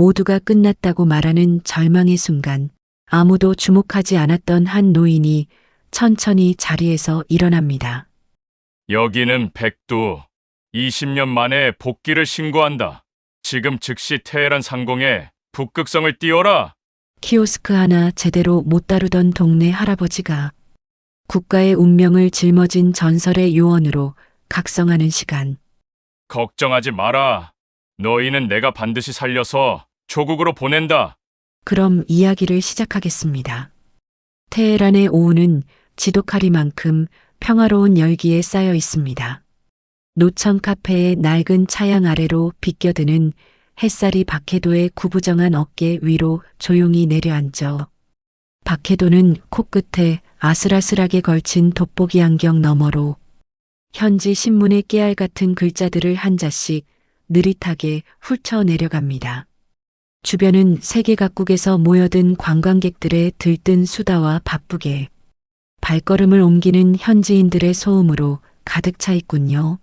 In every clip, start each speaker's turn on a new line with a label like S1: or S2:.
S1: 모두가 끝났다고 말하는 절망의 순간 아무도 주목하지 않았던 한 노인이 천천히 자리에서 일어납니다.
S2: 여기는 백두. 20년 만에 복귀를 신고한다. 지금 즉시 테헤란 상공에 북극성을 띄워라.
S1: 키오스크 하나 제대로 못 다루던 동네 할아버지가 국가의 운명을 짊어진 전설의 요원으로 각성하는 시간.
S2: 걱정하지 마라. 너희는 내가 반드시 살려서 조국으로 보낸다.
S1: 그럼 이야기를 시작하겠습니다. 테헤란의 오후는 지독하리만큼 평화로운 열기에 쌓여 있습니다. 노천 카페의 낡은 차양 아래로 비껴드는 햇살이 박해도의 구부정한 어깨 위로 조용히 내려앉아 박해도는 코끝에 아슬아슬하게 걸친 돋보기 안경 너머로 현지 신문의 깨알 같은 글자들을 한 자씩 느릿하게 훑쳐 내려갑니다. 주변은 세계 각국에서 모여든 관광객들의 들뜬 수다와 바쁘게 발걸음을 옮기는 현지인들의 소음으로 가득 차 있군요.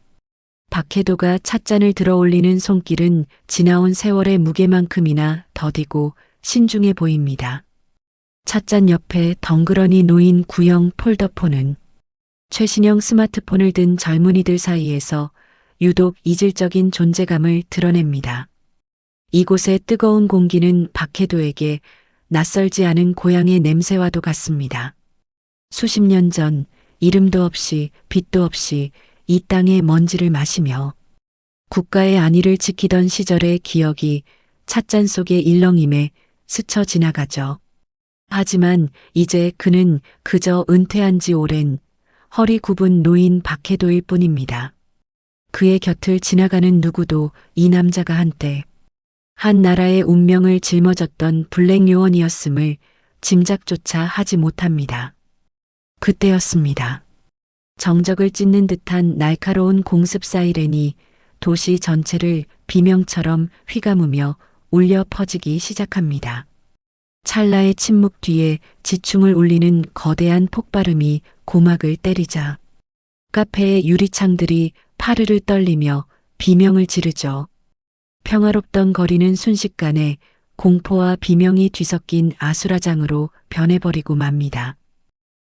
S1: 박해도가 찻잔을 들어 올리는 손길은 지나온 세월의 무게만큼이나 더디고 신중해 보입니다. 찻잔 옆에 덩그러니 놓인 구형 폴더폰은 최신형 스마트폰을 든 젊은이들 사이에서 유독 이질적인 존재감을 드러냅니다. 이곳의 뜨거운 공기는 박해도에게 낯설지 않은 고향의 냄새와도 같습니다. 수십 년 전 이름도 없이 빛도 없이 이 땅의 먼지를 마시며 국가의 안위를 지키던 시절의 기억이 찻잔 속의 일렁임에 스쳐 지나가죠. 하지만 이제 그는 그저 은퇴한 지 오랜 허리 굽은 노인 박해도일 뿐입니다. 그의 곁을 지나가는 누구도 이 남자가 한때 한 나라의 운명을 짊어졌던 블랙 요원이었음을 짐작조차 하지 못합니다. 그때였습니다. 정적을 찢는 듯한 날카로운 공습 사이렌이 도시 전체를 비명처럼 휘감으며 울려 퍼지기 시작합니다. 찰나의 침묵 뒤에 지충을 울리는 거대한 폭발음이 고막을 때리자 카페의 유리창들이 파르르 떨리며 비명을 지르죠. 평화롭던 거리는 순식간에 공포와 비명이 뒤섞인 아수라장으로 변해버리고 맙니다.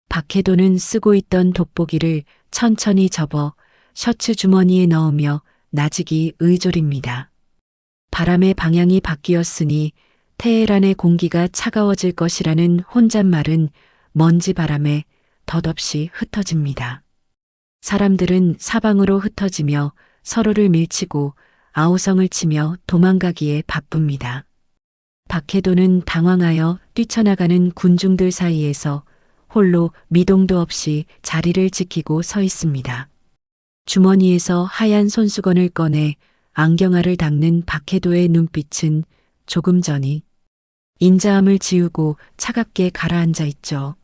S1: 박해도는 쓰고 있던 돋보기를 천천히 접어 셔츠 주머니에 넣으며 나직이 의졸입니다. 바람의 방향이 바뀌었으니 테헤란의 공기가 차가워질 것이라는 혼잣말은 먼지 바람에 덧없이 흩어집니다. 사람들은 사방으로 흩어지며 서로를 밀치고 아우성을 치며 도망가기에 바쁩니다. 박해도는 당황하여 뛰쳐나가는 군중들 사이에서 홀로 미동도 없이 자리를 지키고 서 있습니다. 주머니에서 하얀 손수건을 꺼내 안경알을 닦는 박해도의 눈빛은 조금 전이 인자함을 지우고 차갑게 가라앉아 있죠.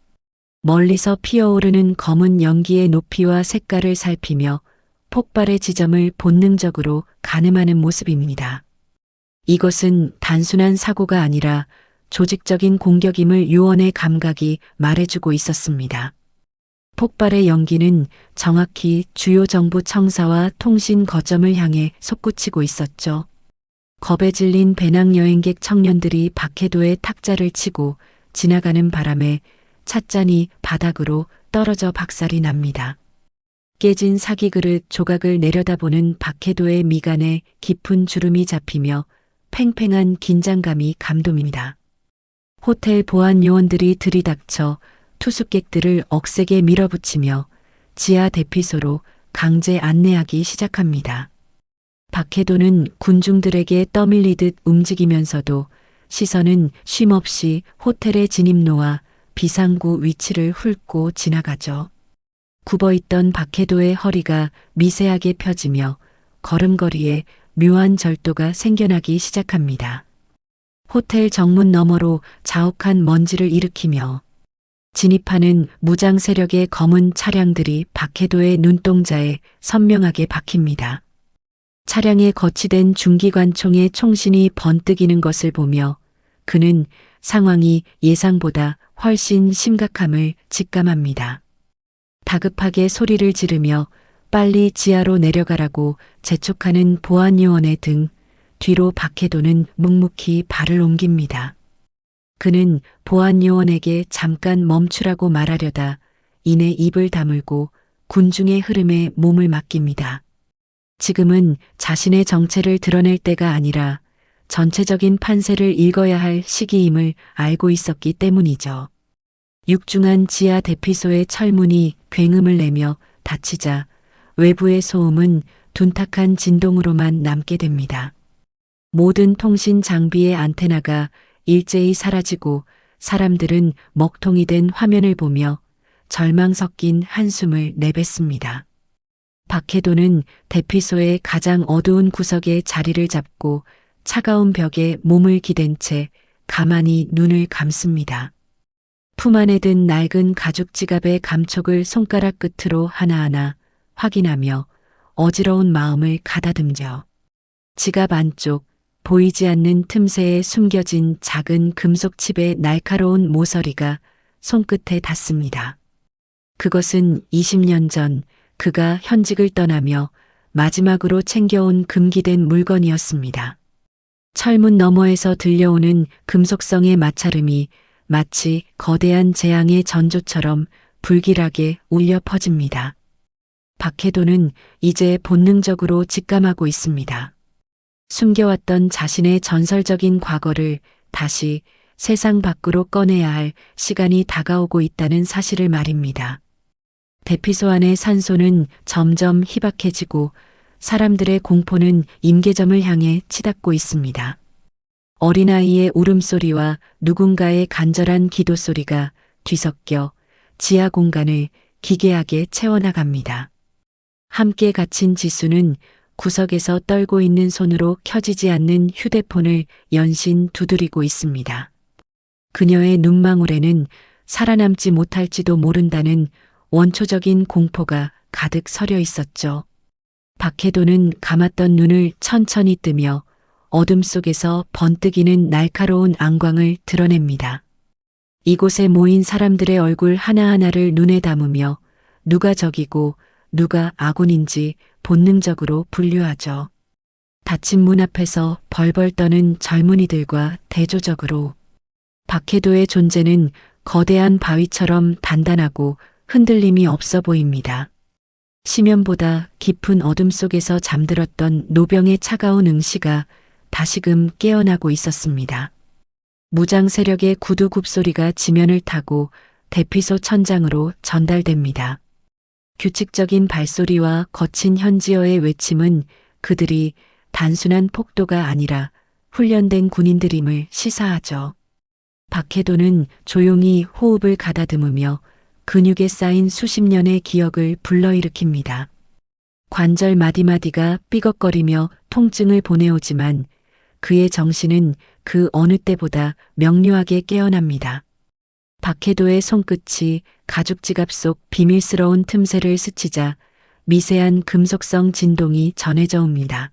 S1: 멀리서 피어오르는 검은 연기의 높이와 색깔을 살피며 폭발의 지점을 본능적으로 가늠하는 모습입니다. 이것은 단순한 사고가 아니라 조직적인 공격임을 요원의 감각이 말해주고 있었습니다. 폭발의 연기는 정확히 주요 정부 청사와 통신 거점을 향해 솟구치고 있었죠. 겁에 질린 배낭여행객 청년들이 박해도의 탁자를 치고 지나가는 바람에 찻잔이 바닥으로 떨어져 박살이 납니다. 깨진 사기 그릇 조각을 내려다보는 박해도의 미간에 깊은 주름이 잡히며 팽팽한 긴장감이 감돕니다. 호텔 보안 요원들이 들이닥쳐 투숙객들을 억세게 밀어붙이며 지하 대피소로 강제 안내하기 시작합니다. 박해도는 군중들에게 떠밀리듯 움직이면서도 시선은 쉼없이 호텔의 진입로와 비상구 위치를 훑고 지나가죠. 굽어있던 박해도의 허리가 미세하게 펴지며 걸음걸이에 묘한 절도가 생겨나기 시작합니다. 호텔 정문 너머로 자욱한 먼지를 일으키며 진입하는 무장 세력의 검은 차량들이 박해도의 눈동자에 선명하게 박힙니다. 차량에 거치된 중기관총의 총신이 번뜩이는 것을 보며 그는 상황이 예상보다 훨씬 심각함을 직감합니다. 다급하게 소리를 지르며 빨리 지하로 내려가라고 재촉하는 보안요원의 등 뒤로 박해도는 묵묵히 발을 옮깁니다. 그는 보안 요원에게 잠깐 멈추라고 말하려다 이내 입을 다물고 군중의 흐름에 몸을 맡깁니다. 지금은 자신의 정체를 드러낼 때가 아니라 전체적인 판세를 읽어야 할 시기임을 알고 있었기 때문이죠. 육중한 지하 대피소의 철문이 굉음을 내며 닫히자 외부의 소음은 둔탁한 진동으로만 남게 됩니다. 모든 통신 장비의 안테나가 일제히 사라지고 사람들은 먹통이 된 화면을 보며 절망 섞인 한숨을 내뱉습니다. 박해도는 대피소의 가장 어두운 구석에 자리를 잡고 차가운 벽에 몸을 기댄 채 가만히 눈을 감습니다. 품 안에 든 낡은 가죽 지갑의 감촉을 손가락 끝으로 하나하나 확인하며 어지러운 마음을 가다듬죠. 지갑 안쪽 보이지 않는 틈새에 숨겨진 작은 금속 칩의 날카로운 모서리가 손끝에 닿습니다. 그것은 20년 전 그가 현직을 떠나며 마지막으로 챙겨온 금기된 물건이었습니다. 철문 너머에서 들려오는 금속성의 마찰음이 마치 거대한 재앙의 전조처럼 불길하게 울려 퍼집니다. 박해도는 이제 본능적으로 직감하고 있습니다. 숨겨왔던 자신의 전설적인 과거를 다시 세상 밖으로 꺼내야 할 시간이 다가오고 있다는 사실을 말입니다. 대피소 안의 산소는 점점 희박해지고 사람들의 공포는 임계점을 향해 치닫고 있습니다. 어린아이의 울음소리와 누군가의 간절한 기도소리가 뒤섞여 지하 공간을 기괴하게 채워나갑니다. 함께 갇힌 지수는 구석에서 떨고 있는 손으로 켜지지 않는 휴대폰을 연신 두드리고 있습니다. 그녀의 눈망울에는 살아남지 못할지도 모른다는 원초적인 공포가 가득 서려 있었죠. 박해도는 감았던 눈을 천천히 뜨며 어둠 속에서 번뜩이는 날카로운 안광을 드러냅니다. 이곳에 모인 사람들의 얼굴 하나하나를 눈에 담으며 누가 적이고 누가 아군인지 본능적으로 분류하죠. 닫힌 문 앞에서 벌벌 떠는 젊은이들과 대조적으로 박해도의 존재는 거대한 바위처럼 단단하고 흔들림이 없어 보입니다. 심연보다 깊은 어둠 속에서 잠들었던 노병의 차가운 응시가 다시금 깨어나고 있었습니다. 무장 세력의 구두 굽소리가 지면을 타고 대피소 천장으로 전달됩니다. 규칙적인 발소리와 거친 현지어의 외침은 그들이 단순한 폭도가 아니라 훈련된 군인들임을 시사하죠. 박해도는 조용히 호흡을 가다듬으며 근육에 쌓인 수십 년의 기억을 불러일으킵니다. 관절 마디마디가 삐걱거리며 통증을 보내오지만 그의 정신은 그 어느 때보다 명료하게 깨어납니다. 박해도의 손끝이 가죽 지갑 속 비밀스러운 틈새를 스치자 미세한 금속성 진동이 전해져 옵니다.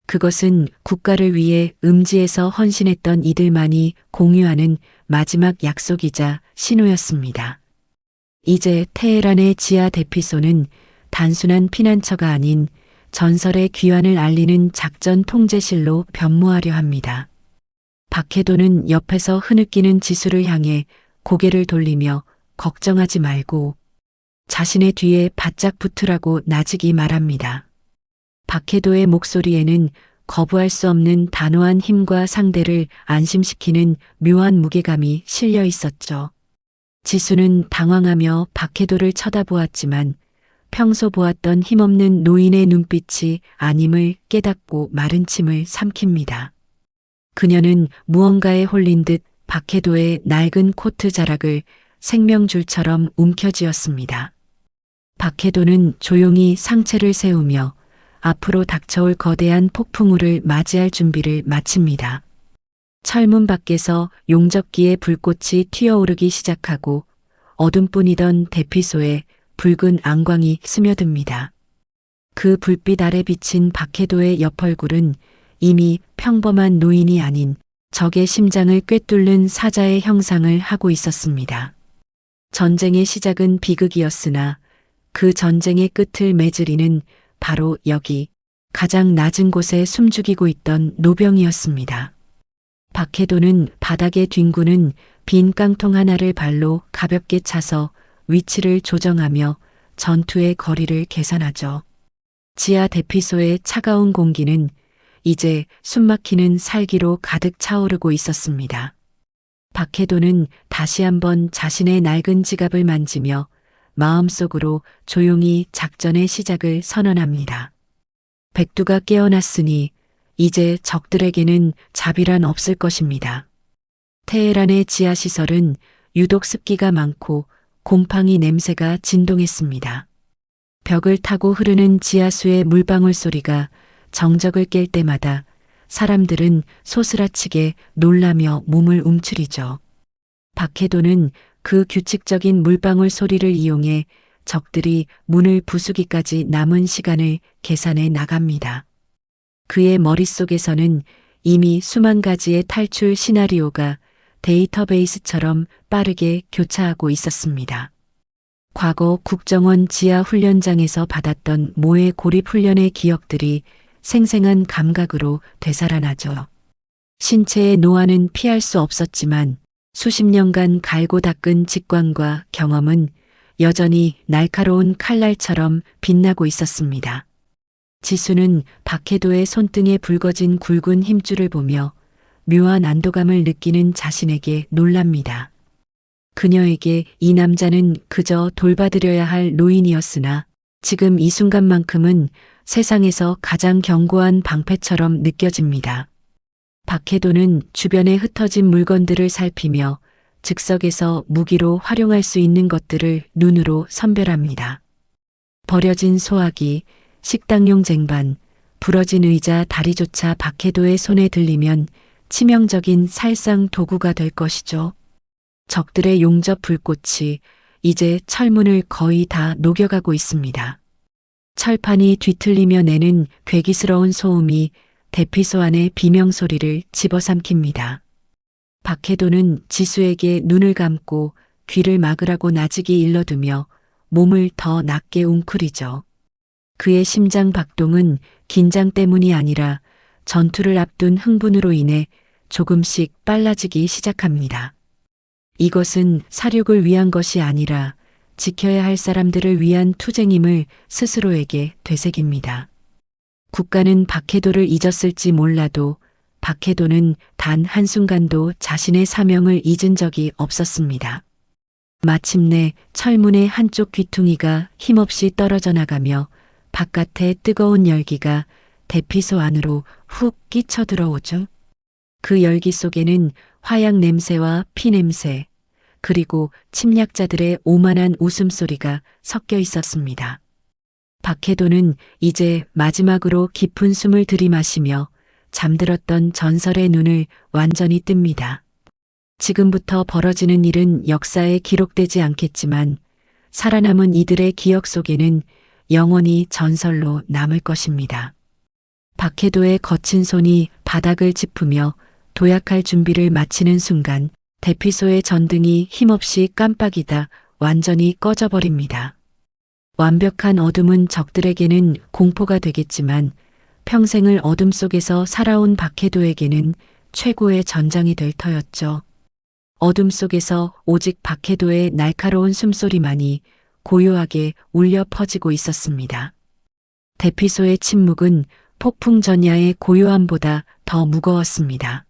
S1: 그것은 국가를 위해 음지에서 헌신했던 이들만이 공유하는 마지막 약속이자 신호였습니다. 이제 테헤란의 지하 대피소는 단순한 피난처가 아닌 전설의 귀환을 알리는 작전 통제실로 변모하려 합니다. 박해도는 옆에서 흐느끼는 지수를 향해 고개를 돌리며 걱정하지 말고 자신의 뒤에 바짝 붙으라고 나직이 말합니다. 박해도의 목소리에는 거부할 수 없는 단호한 힘과 상대를 안심시키는 묘한 무게감이 실려 있었죠. 지수는 당황하며 박해도를 쳐다보았지만 평소 보았던 힘없는 노인의 눈빛이 아님을 깨닫고 마른 침을 삼킵니다. 그녀는 무언가에 홀린 듯 박해도의 낡은 코트 자락을 생명줄처럼 움켜쥐었습니다. 박해도는 조용히 상체를 세우며 앞으로 닥쳐올 거대한 폭풍우를 맞이할 준비를 마칩니다. 철문 밖에서 용접기의 불꽃이 튀어오르기 시작하고 어둠뿐이던 대피소에 붉은 안광이 스며듭니다. 그 불빛 아래 비친 박해도의 옆얼굴은 이미 평범한 노인이 아닌 적의 심장을 꿰뚫는 사자의 형상을 하고 있었습니다. 전쟁의 시작은 비극이었으나 그 전쟁의 끝을 맺으리는 바로 여기 가장 낮은 곳에 숨죽이고 있던 노병이었습니다. 박해도는 바닥에 뒹구는 빈 깡통 하나를 발로 가볍게 차서 위치를 조정하며 전투의 거리를 계산하죠. 지하 대피소의 차가운 공기는 이제 숨막히는 살기로 가득 차오르고 있었습니다. 박해도는 다시 한번 자신의 낡은 지갑을 만지며 마음속으로 조용히 작전의 시작을 선언합니다. 백두가 깨어났으니 이제 적들에게는 자비란 없을 것입니다. 테헤란의 지하시설은 유독 습기가 많고 곰팡이 냄새가 진동했습니다. 벽을 타고 흐르는 지하수의 물방울 소리가 정적을 깰 때마다 사람들은 소스라치게 놀라며 몸을 움츠리죠. 박해도는 그 규칙적인 물방울 소리를 이용해 적들이 문을 부수기까지 남은 시간을 계산해 나갑니다. 그의 머릿속에서는 이미 수만 가지의 탈출 시나리오가 데이터베이스처럼 빠르게 교차하고 있었습니다. 과거 국정원 지하 훈련장에서 받았던 모의 고립 훈련의 기억들이 생생한 감각으로 되살아나죠. 신체의 노화는 피할 수 없었지만 수십 년간 갈고 닦은 직관과 경험은 여전히 날카로운 칼날처럼 빛나고 있었습니다. 지수는 박해도의 손등에 붉어진 굵은 힘줄을 보며 묘한 안도감을 느끼는 자신에게 놀랍니다. 그녀에게 이 남자는 그저 돌봐드려야 할 노인이었으나 지금 이 순간만큼은 세상에서 가장 견고한 방패처럼 느껴집니다. 박해도는 주변에 흩어진 물건들을 살피며 즉석에서 무기로 활용할 수 있는 것들을 눈으로 선별합니다. 버려진 소화기, 식당용 쟁반, 부러진 의자 다리조차 박해도의 손에 들리면 치명적인 살상 도구가 될 것이죠. 적들의 용접 불꽃이 이제 철문을 거의 다 녹여가고 있습니다. 철판이 뒤틀리며 내는 괴기스러운 소음이 대피소 안의 비명소리를 집어삼킵니다. 박해도는 지수에게 눈을 감고 귀를 막으라고 나직이 일러두며 몸을 더 낮게 웅크리죠. 그의 심장 박동은 긴장 때문이 아니라 전투를 앞둔 흥분으로 인해 조금씩 빨라지기 시작합니다. 이것은 사륙을 위한 것이 아니라 지켜야 할 사람들을 위한 투쟁임을 스스로에게 되새깁니다. 국가는 박해도를 잊었을지 몰라도 박해도는 단 한순간도 자신의 사명을 잊은 적이 없었습니다. 마침내 철문의 한쪽 귀퉁이가 힘없이 떨어져 나가며 바깥의 뜨거운 열기가 대피소 안으로 훅 끼쳐 들어오죠. 그 열기 속에는 화약 냄새와 피 냄새, 그리고 침략자들의 오만한 웃음소리가 섞여 있었습니다. 박해도는 이제 마지막으로 깊은 숨을 들이마시며 잠들었던 전설의 눈을 완전히 뜹니다. 지금부터 벌어지는 일은 역사에 기록되지 않겠지만 살아남은 이들의 기억 속에는 영원히 전설로 남을 것입니다. 박해도의 거친 손이 바닥을 짚으며 도약할 준비를 마치는 순간 대피소의 전등이 힘없이 깜빡이다 완전히 꺼져버립니다. 완벽한 어둠은 적들에게는 공포가 되겠지만 평생을 어둠 속에서 살아온 박해도에게는 최고의 전장이 될 터였죠. 어둠 속에서 오직 박해도의 날카로운 숨소리만이 고요하게 울려 퍼지고 있었습니다. 대피소의 침묵은 폭풍 전야의 고요함보다 더 무거웠습니다.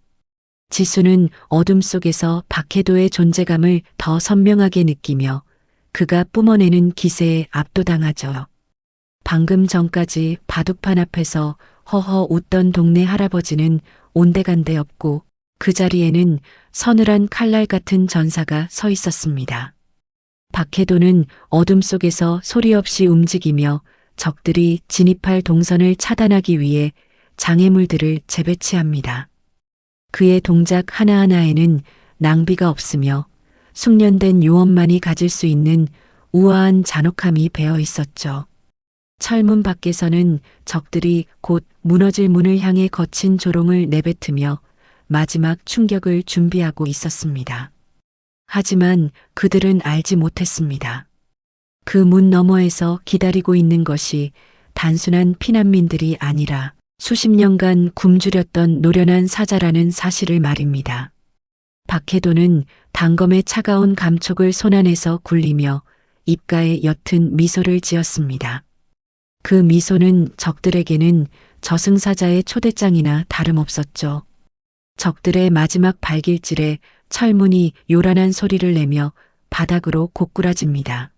S1: 지수는 어둠 속에서 박해도의 존재감을 더 선명하게 느끼며 그가 뿜어내는 기세에 압도당하죠. 방금 전까지 바둑판 앞에서 허허 웃던 동네 할아버지는 온데간데 없고 그 자리에는 서늘한 칼날 같은 전사가 서 있었습니다. 박해도는 어둠 속에서 소리 없이 움직이며 적들이 진입할 동선을 차단하기 위해 장애물들을 재배치합니다. 그의 동작 하나하나에는 낭비가 없으며 숙련된 요원만이 가질 수 있는 우아한 잔혹함이 배어 있었죠. 철문 밖에서는 적들이 곧 무너질 문을 향해 거친 조롱을 내뱉으며 마지막 충격을 준비하고 있었습니다. 하지만 그들은 알지 못했습니다. 그 문 너머에서 기다리고 있는 것이 단순한 피난민들이 아니라 수십 년간 굶주렸던 노련한 사자라는 사실을 말입니다. 박해도는 단검의 차가운 감촉을 손안에서 굴리며 입가에 옅은 미소를 지었습니다. 그 미소는 적들에게는 저승사자의 초대장이나 다름없었죠. 적들의 마지막 발길질에 철문이 요란한 소리를 내며 바닥으로 고꾸라집니다.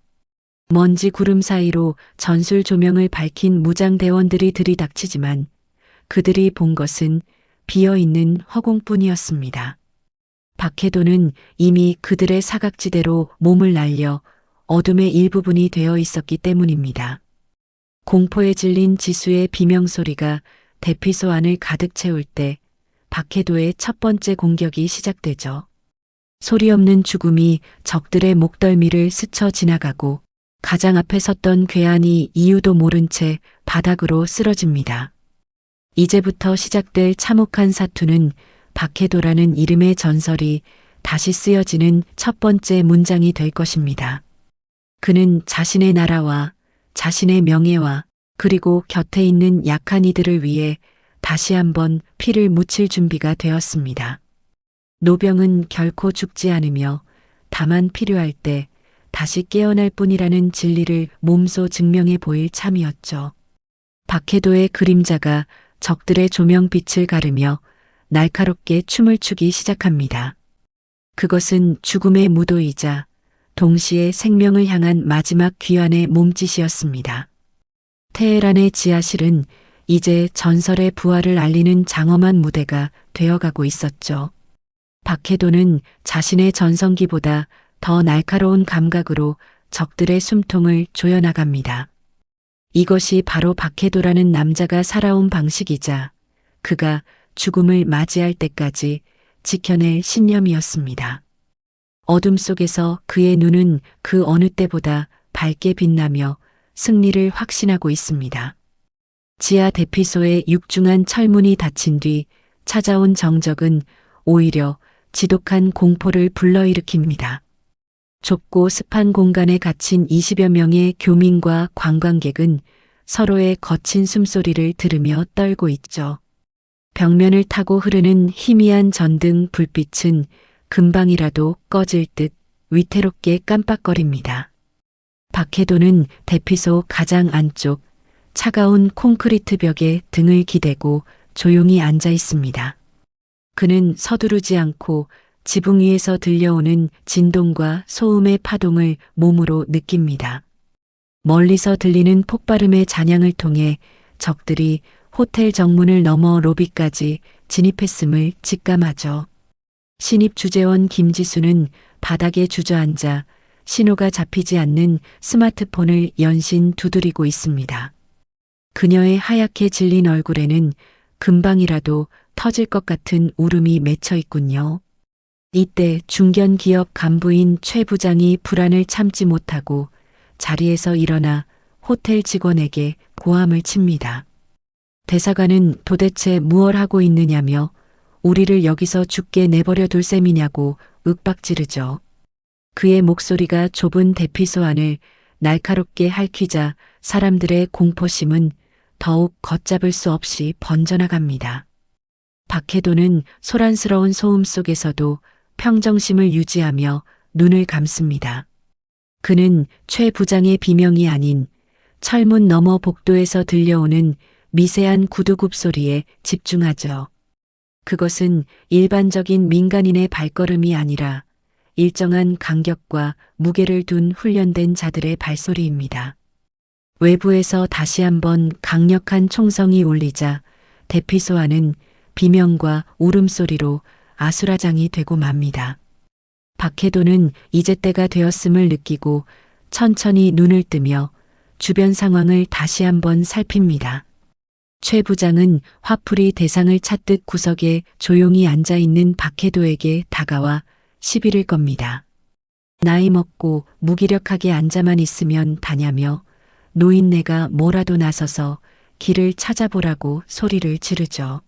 S1: 먼지 구름 사이로 전술 조명을 밝힌 무장대원들이 들이닥치지만 그들이 본 것은 비어있는 허공뿐이었습니다. 박해도는 이미 그들의 사각지대로 몸을 날려 어둠의 일부분이 되어 있었기 때문입니다. 공포에 질린 지수의 비명소리가 대피소 안을 가득 채울 때 박해도의 첫 번째 공격이 시작되죠. 소리 없는 죽음이 적들의 목덜미를 스쳐 지나가고 가장 앞에 섰던 괴한이 이유도 모른 채 바닥으로 쓰러집니다. 이제부터 시작될 참혹한 사투는 박해도라는 이름의 전설이 다시 쓰여지는 첫 번째 문장이 될 것입니다. 그는 자신의 나라와 자신의 명예와 그리고 곁에 있는 약한 이들을 위해 다시 한번 피를 묻힐 준비가 되었습니다. 노병은 결코 죽지 않으며 다만 필요할 때 다시 깨어날 뿐이라는 진리를 몸소 증명해 보일 참이었죠. 박해도의 그림자가 적들의 조명빛을 가르며 날카롭게 춤을 추기 시작합니다. 그것은 죽음의 무도이자 동시에 생명을 향한 마지막 귀환의 몸짓이었습니다. 테헤란의 지하실은 이제 전설의 부활을 알리는 장엄한 무대가 되어가고 있었죠. 박해도는 자신의 전성기보다 더 날카로운 감각으로 적들의 숨통을 조여나갑니다. 이것이 바로 박해도라는 남자가 살아온 방식이자 그가 죽음을 맞이할 때까지 지켜낼 신념이었습니다. 어둠 속에서 그의 눈은 그 어느 때보다 밝게 빛나며 승리를 확신하고 있습니다. 지하 대피소의 육중한 철문이 닫힌 뒤 찾아온 정적은 오히려 지독한 공포를 불러일으킵니다. 좁고 습한 공간에 갇힌 20여 명의 교민과 관광객은 서로의 거친 숨소리를 들으며 떨고 있죠. 벽면을 타고 흐르는 희미한 전등 불빛은 금방이라도 꺼질 듯 위태롭게 깜빡거립니다. 박해도는 대피소 가장 안쪽 차가운 콘크리트 벽에 등을 기대고 조용히 앉아 있습니다. 그는 서두르지 않고 지붕 위에서 들려오는 진동과 소음의 파동을 몸으로 느낍니다. 멀리서 들리는 폭발음의 잔향을 통해 적들이 호텔 정문을 넘어 로비까지 진입했음을 직감하죠. 신입 주재원 김지수는 바닥에 주저앉아 신호가 잡히지 않는 스마트폰을 연신 두드리고 있습니다. 그녀의 하얗게 질린 얼굴에는 금방이라도 터질 것 같은 울음이 맺혀 있군요. 이때 중견기업 간부인 최 부장이 불안을 참지 못하고 자리에서 일어나 호텔 직원에게 고함을 칩니다. 대사관은 도대체 무얼 하고 있느냐며 우리를 여기서 죽게 내버려 둘 셈이냐고 윽박지르죠. 그의 목소리가 좁은 대피소 안을 날카롭게 핥히자 사람들의 공포심은 더욱 걷잡을 수 없이 번져나갑니다. 박해도는 소란스러운 소음 속에서도 평정심을 유지하며 눈을 감습니다. 그는 최 부장의 비명이 아닌 철문 너머 복도에서 들려오는 미세한 구두굽 소리에 집중하죠. 그것은 일반적인 민간인의 발걸음이 아니라 일정한 간격과 무게를 둔 훈련된 자들의 발소리입니다. 외부에서 다시 한번 강력한 총성이 울리자 대피소 안은 비명과 울음소리로 아수라장이 되고 맙니다. 박해도는 이제 때가 되었음을 느끼고 천천히 눈을 뜨며 주변 상황을 다시 한번 살핍니다. 최 부장은 화풀이 대상을 찾듯 구석에 조용히 앉아 있는 박해도에게 다가와 시비를 겁니다. 나이 먹고 무기력하게 앉아만 있으면 다냐며 노인네가 뭐라도 나서서 길을 찾아보라고 소리를 지르죠.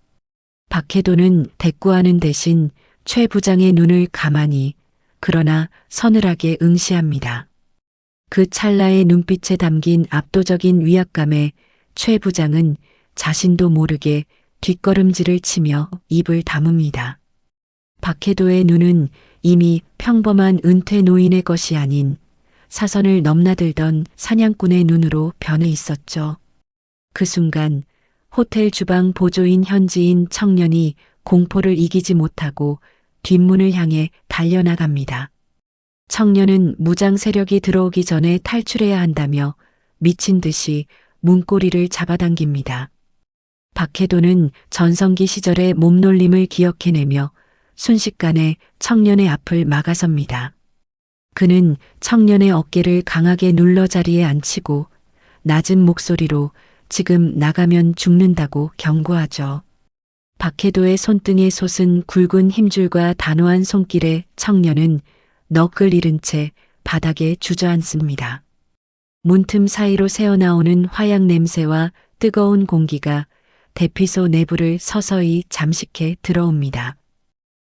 S1: 박해도는 대꾸하는 대신 최 부장의 눈을 가만히 그러나 서늘하게 응시합니다. 그 찰나의 눈빛에 담긴 압도적인 위압감에 최 부장은 자신도 모르게 뒷걸음질을 치며 입을 다뭅니다. 박해도의 눈은 이미 평범한 은퇴 노인의 것이 아닌 사선을 넘나들던 사냥꾼의 눈으로 변해 있었죠. 그 순간 호텔 주방 보조인 현지인 청년이 공포를 이기지 못하고 뒷문을 향해 달려나갑니다. 청년은 무장 세력이 들어오기 전에 탈출해야 한다며 미친 듯이 문고리를 잡아당깁니다. 박해도는 전성기 시절의 몸놀림을 기억해내며 순식간에 청년의 앞을 막아섭니다. 그는 청년의 어깨를 강하게 눌러 자리에 앉히고 낮은 목소리로 지금 나가면 죽는다고 경고하죠. 박해도의 손등에 솟은 굵은 힘줄과 단호한 손길에 청년은 넋을 잃은 채 바닥에 주저앉습니다. 문틈 사이로 새어나오는 화약 냄새와 뜨거운 공기가 대피소 내부를 서서히 잠식해 들어옵니다.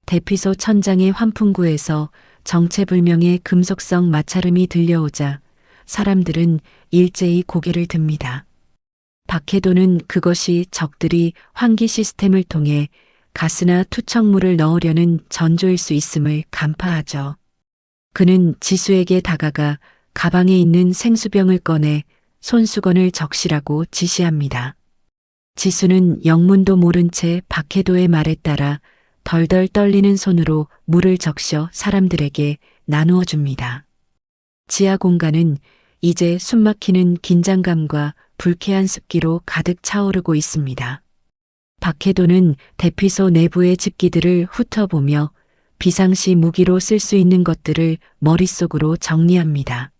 S1: 대피소 천장의 환풍구에서 정체불명의 금속성 마찰음이 들려오자 사람들은 일제히 고개를 듭니다. 박해도는 그것이 적들이 환기 시스템을 통해 가스나 투척물을 넣으려는 전조일 수 있음을 간파하죠. 그는 지수에게 다가가 가방에 있는 생수병을 꺼내 손수건을 적시라고 지시합니다. 지수는 영문도 모른 채 박해도의 말에 따라 덜덜 떨리는 손으로 물을 적셔 사람들에게 나누어 줍니다. 지하 공간은 이제 숨막히는 긴장감과 불쾌한 습기로 가득 차오르고 있습니다. 박해도는 대피소 내부의 집기들을 훑어보며 비상시 무기로 쓸 수 있는 것들을 머릿속으로 정리합니다.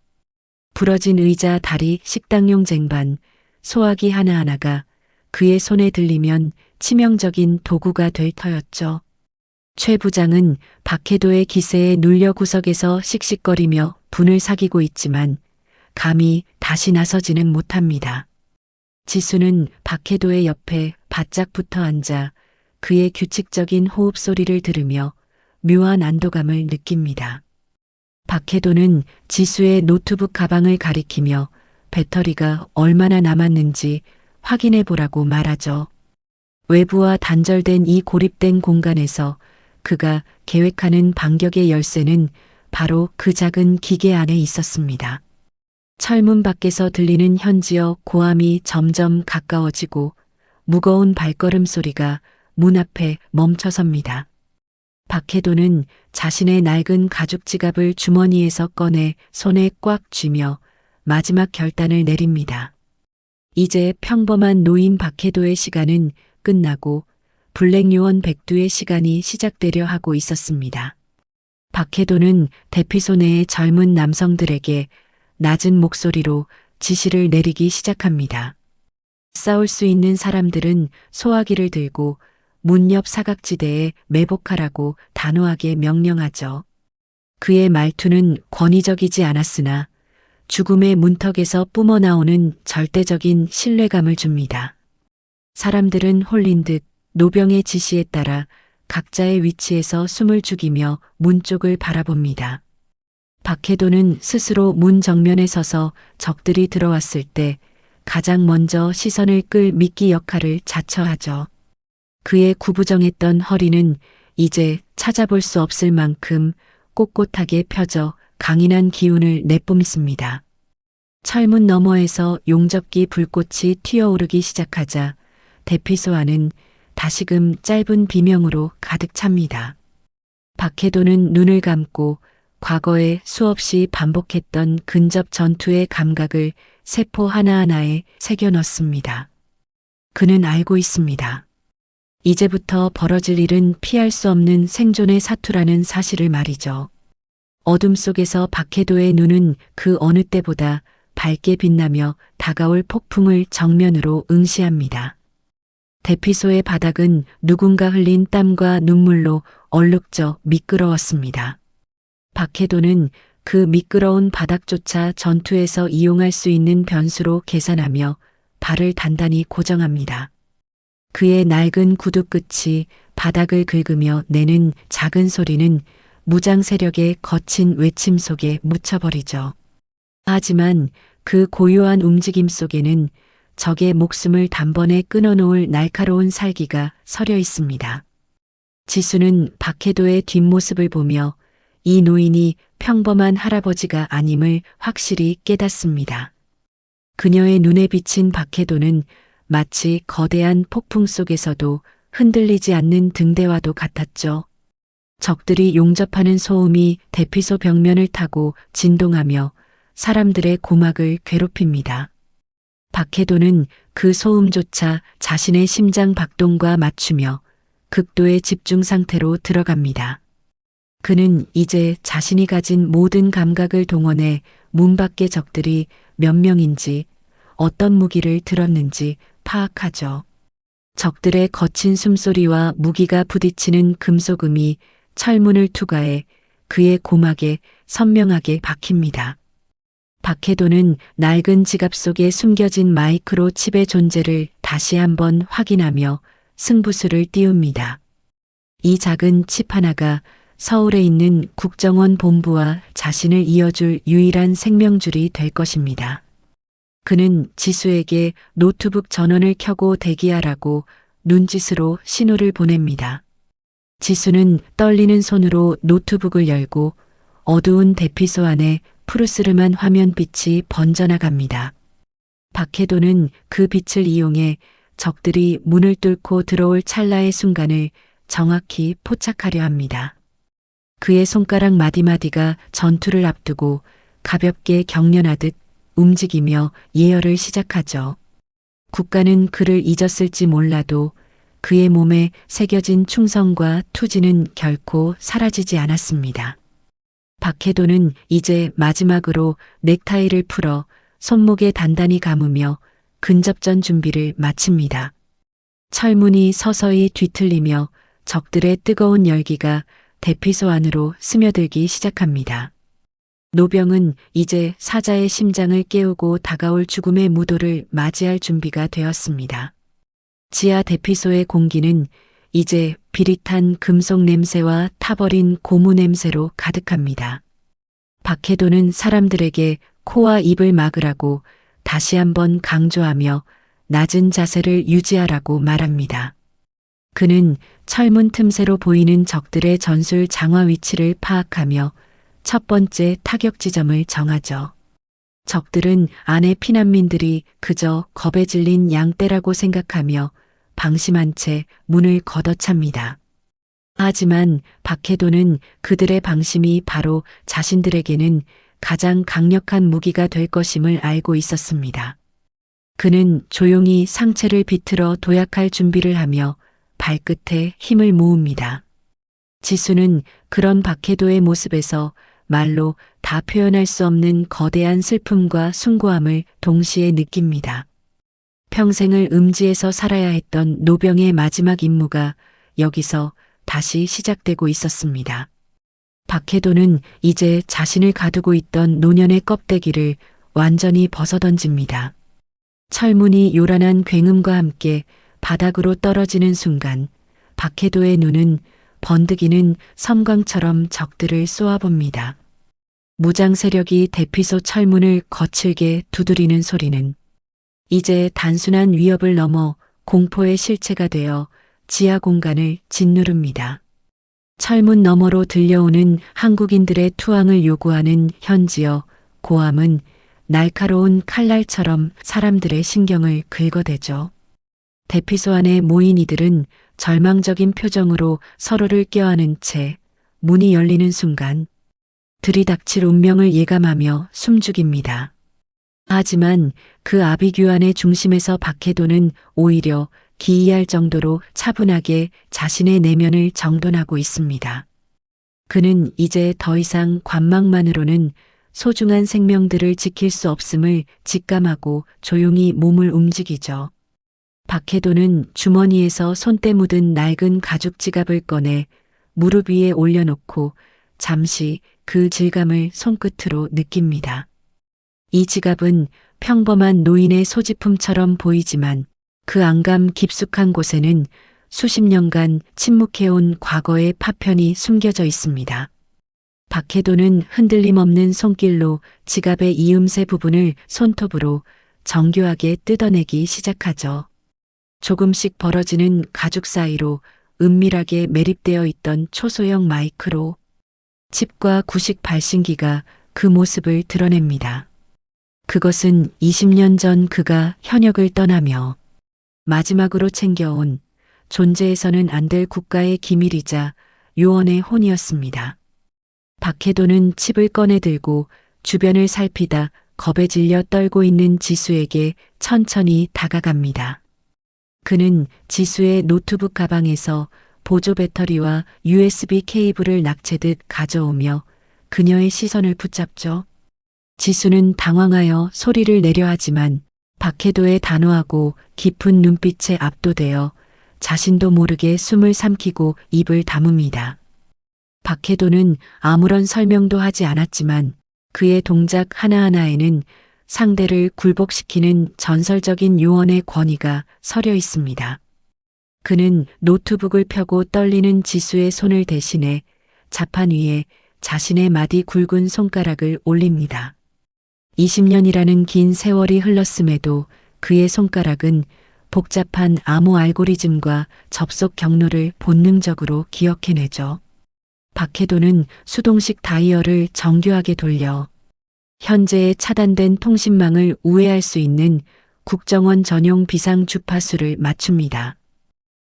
S1: 부러진 의자, 다리, 식당용 쟁반, 소화기 하나하나가 그의 손에 들리면 치명적인 도구가 될 터였죠. 최 부장은 박해도의 기세에 눌려 구석에서 씩씩거리며 분을 사귀고 있지만 감히 다시 나서지는 못합니다. 지수는 박해도의 옆에 바짝 붙어 앉아 그의 규칙적인 호흡 소리를 들으며 묘한 안도감을 느낍니다. 박해도는 지수의 노트북 가방을 가리키며 배터리가 얼마나 남았는지 확인해 보라고 말하죠. 외부와 단절된 이 고립된 공간에서 그가 계획하는 반격의 열쇠는 바로 그 작은 기계 안에 있었습니다. 철문 밖에서 들리는 현지어 고함이 점점 가까워지고 무거운 발걸음 소리가 문 앞에 멈춰섭니다. 박해도는 자신의 낡은 가죽 지갑을 주머니에서 꺼내 손에 꽉 쥐며 마지막 결단을 내립니다. 이제 평범한 노인 박해도의 시간은 끝나고 블랙 요원 백두의 시간이 시작되려 하고 있었습니다. 박해도는 대피소 내의 젊은 남성들에게 낮은 목소리로 지시를 내리기 시작합니다. 싸울 수 있는 사람들은 소화기를 들고 문 옆 사각지대에 매복하라고 단호하게 명령하죠. 그의 말투는 권위적이지 않았으나 죽음의 문턱에서 뿜어나오는 절대적인 신뢰감을 줍니다. 사람들은 홀린 듯 노병의 지시에 따라 각자의 위치에서 숨을 죽이며 문 쪽을 바라봅니다. 박해도는 스스로 문 정면에 서서 적들이 들어왔을 때 가장 먼저 시선을 끌 미끼 역할을 자처하죠. 그의 구부정했던 허리는 이제 찾아볼 수 없을 만큼 꼿꼿하게 펴져 강인한 기운을 내뿜습니다. 철문 너머에서 용접기 불꽃이 튀어오르기 시작하자 대피소 안은 다시금 짧은 비명으로 가득 찹니다. 박해도는 눈을 감고 과거에 수없이 반복했던 근접 전투의 감각을 세포 하나하나에 새겨 넣습니다. 그는 알고 있습니다. 이제부터 벌어질 일은 피할 수 없는 생존의 사투라는 사실을 말이죠. 어둠 속에서 박해도의 눈은 그 어느 때보다 밝게 빛나며 다가올 폭풍을 정면으로 응시합니다. 대피소의 바닥은 누군가 흘린 땀과 눈물로 얼룩져 미끄러웠습니다. 박해도는 그 미끄러운 바닥조차 전투에서 이용할 수 있는 변수로 계산하며 발을 단단히 고정합니다. 그의 낡은 구두 끝이 바닥을 긁으며 내는 작은 소리는 무장 세력의 거친 외침 속에 묻혀버리죠. 하지만 그 고요한 움직임 속에는 적의 목숨을 단번에 끊어놓을 날카로운 살기가 서려 있습니다. 지수는 박해도의 뒷모습을 보며 이 노인이 평범한 할아버지가 아님을 확실히 깨닫습니다. 그녀의 눈에 비친 박해도는 마치 거대한 폭풍 속에서도 흔들리지 않는 등대와도 같았죠. 적들이 용접하는 소음이 대피소 벽면을 타고 진동하며 사람들의 고막을 괴롭힙니다. 박해도는 그 소음조차 자신의 심장 박동과 맞추며 극도의 집중 상태로 들어갑니다. 그는 이제 자신이 가진 모든 감각을 동원해 문 밖의 적들이 몇 명인지 어떤 무기를 들었는지 파악하죠. 적들의 거친 숨소리와 무기가 부딪히는 금속음이 철문을 투과해 그의 고막에 선명하게 박힙니다. 박해도는 낡은 지갑 속에 숨겨진 마이크로 칩의 존재를 다시 한번 확인하며 승부수를 띄웁니다. 이 작은 칩 하나가 서울에 있는 국정원 본부와 자신을 이어줄 유일한 생명줄이 될 것입니다. 그는 지수에게 노트북 전원을 켜고 대기하라고 눈짓으로 신호를 보냅니다. 지수는 떨리는 손으로 노트북을 열고 어두운 대피소 안에 푸르스름한 화면빛이 번져나갑니다. 박해도는 그 빛을 이용해 적들이 문을 뚫고 들어올 찰나의 순간을 정확히 포착하려 합니다. 그의 손가락 마디마디가 전투를 앞두고 가볍게 경련하듯 움직이며 예열을 시작하죠. 국가는 그를 잊었을지 몰라도 그의 몸에 새겨진 충성과 투지는 결코 사라지지 않았습니다. 박해도는 이제 마지막으로 넥타이를 풀어 손목에 단단히 감으며 근접전 준비를 마칩니다. 철문이 서서히 뒤틀리며 적들의 뜨거운 열기가 대피소 안으로 스며들기 시작합니다. 노병은 이제 사자의 심장을 깨우고 다가올 죽음의 무도를 맞이할 준비가 되었습니다. 지하 대피소의 공기는 이제 비릿한 금속 냄새와 타버린 고무 냄새로 가득합니다. 박해도는 사람들에게 코와 입을 막으라고 다시 한번 강조하며 낮은 자세를 유지하라고 말합니다. 그는 철문 틈새로 보이는 적들의 전술 장화 위치를 파악하며 첫 번째 타격 지점을 정하죠. 적들은 안의 피난민들이 그저 겁에 질린 양떼라고 생각하며 방심한 채 문을 걷어찹니다. 하지만 박해도는 그들의 방심이 바로 자신들에게는 가장 강력한 무기가 될 것임을 알고 있었습니다. 그는 조용히 상체를 비틀어 도약할 준비를 하며 발끝에 힘을 모읍니다. 지수는 그런 박해도의 모습에서 말로 다 표현할 수 없는 거대한 슬픔과 숭고함을 동시에 느낍니다. 평생을 음지에서 살아야 했던 노병의 마지막 임무가 여기서 다시 시작되고 있었습니다. 박해도는 이제 자신을 가두고 있던 노년의 껍데기를 완전히 벗어던집니다. 철문이 요란한 굉음과 함께 바닥으로 떨어지는 순간 박해도의 눈은 번득이는 섬광처럼 적들을 쏘아봅니다. 무장 세력이 대피소 철문을 거칠게 두드리는 소리는 이제 단순한 위협을 넘어 공포의 실체가 되어 지하 공간을 짓누릅니다. 철문 너머로 들려오는 한국인들의 투항을 요구하는 현지어 고함은 날카로운 칼날처럼 사람들의 신경을 긁어대죠. 대피소 안에 모인 이들은 절망적인 표정으로 서로를 껴안은 채 문이 열리는 순간 들이닥칠 운명을 예감하며 숨죽입니다. 하지만 그 아비규환의 중심에서 박해도는 오히려 기이할 정도로 차분하게 자신의 내면을 정돈하고 있습니다. 그는 이제 더 이상 관망만으로는 소중한 생명들을 지킬 수 없음을 직감하고 조용히 몸을 움직이죠. 박해도는 주머니에서 손때 묻은 낡은 가죽 지갑을 꺼내 무릎 위에 올려놓고 잠시 그 질감을 손끝으로 느낍니다. 이 지갑은 평범한 노인의 소지품처럼 보이지만 그 안감 깊숙한 곳에는 수십 년간 침묵해온 과거의 파편이 숨겨져 있습니다. 박해도는 흔들림 없는 손길로 지갑의 이음새 부분을 손톱으로 정교하게 뜯어내기 시작하죠. 조금씩 벌어지는 가죽 사이로 은밀하게 매립되어 있던 초소형 마이크로 칩과 구식 발신기가 그 모습을 드러냅니다. 그것은 20년 전 그가 현역을 떠나며 마지막으로 챙겨온 존재해서는 안 될 국가의 기밀이자 요원의 혼이었습니다. 박해도는 칩을 꺼내 들고 주변을 살피다 겁에 질려 떨고 있는 지수에게 천천히 다가갑니다. 그는 지수의 노트북 가방에서 보조 배터리와 USB 케이블을 낙채듯 가져오며 그녀의 시선을 붙잡죠. 지수는 당황하여 소리를 내려 하지만 박해도의 단호하고 깊은 눈빛에 압도되어 자신도 모르게 숨을 삼키고 입을 다뭅니다. 박해도는 아무런 설명도 하지 않았지만 그의 동작 하나하나에는 상대를 굴복시키는 전설적인 요원의 권위가 서려 있습니다. 그는 노트북을 펴고 떨리는 지수의 손을 대신해 자판 위에 자신의 마디 굵은 손가락을 올립니다. 20년이라는 긴 세월이 흘렀음에도 그의 손가락은 복잡한 암호 알고리즘과 접속 경로를 본능적으로 기억해내죠. 박해도는 수동식 다이얼을 정교하게 돌려 현재의 차단된 통신망을 우회할 수 있는 국정원 전용 비상 주파수를 맞춥니다.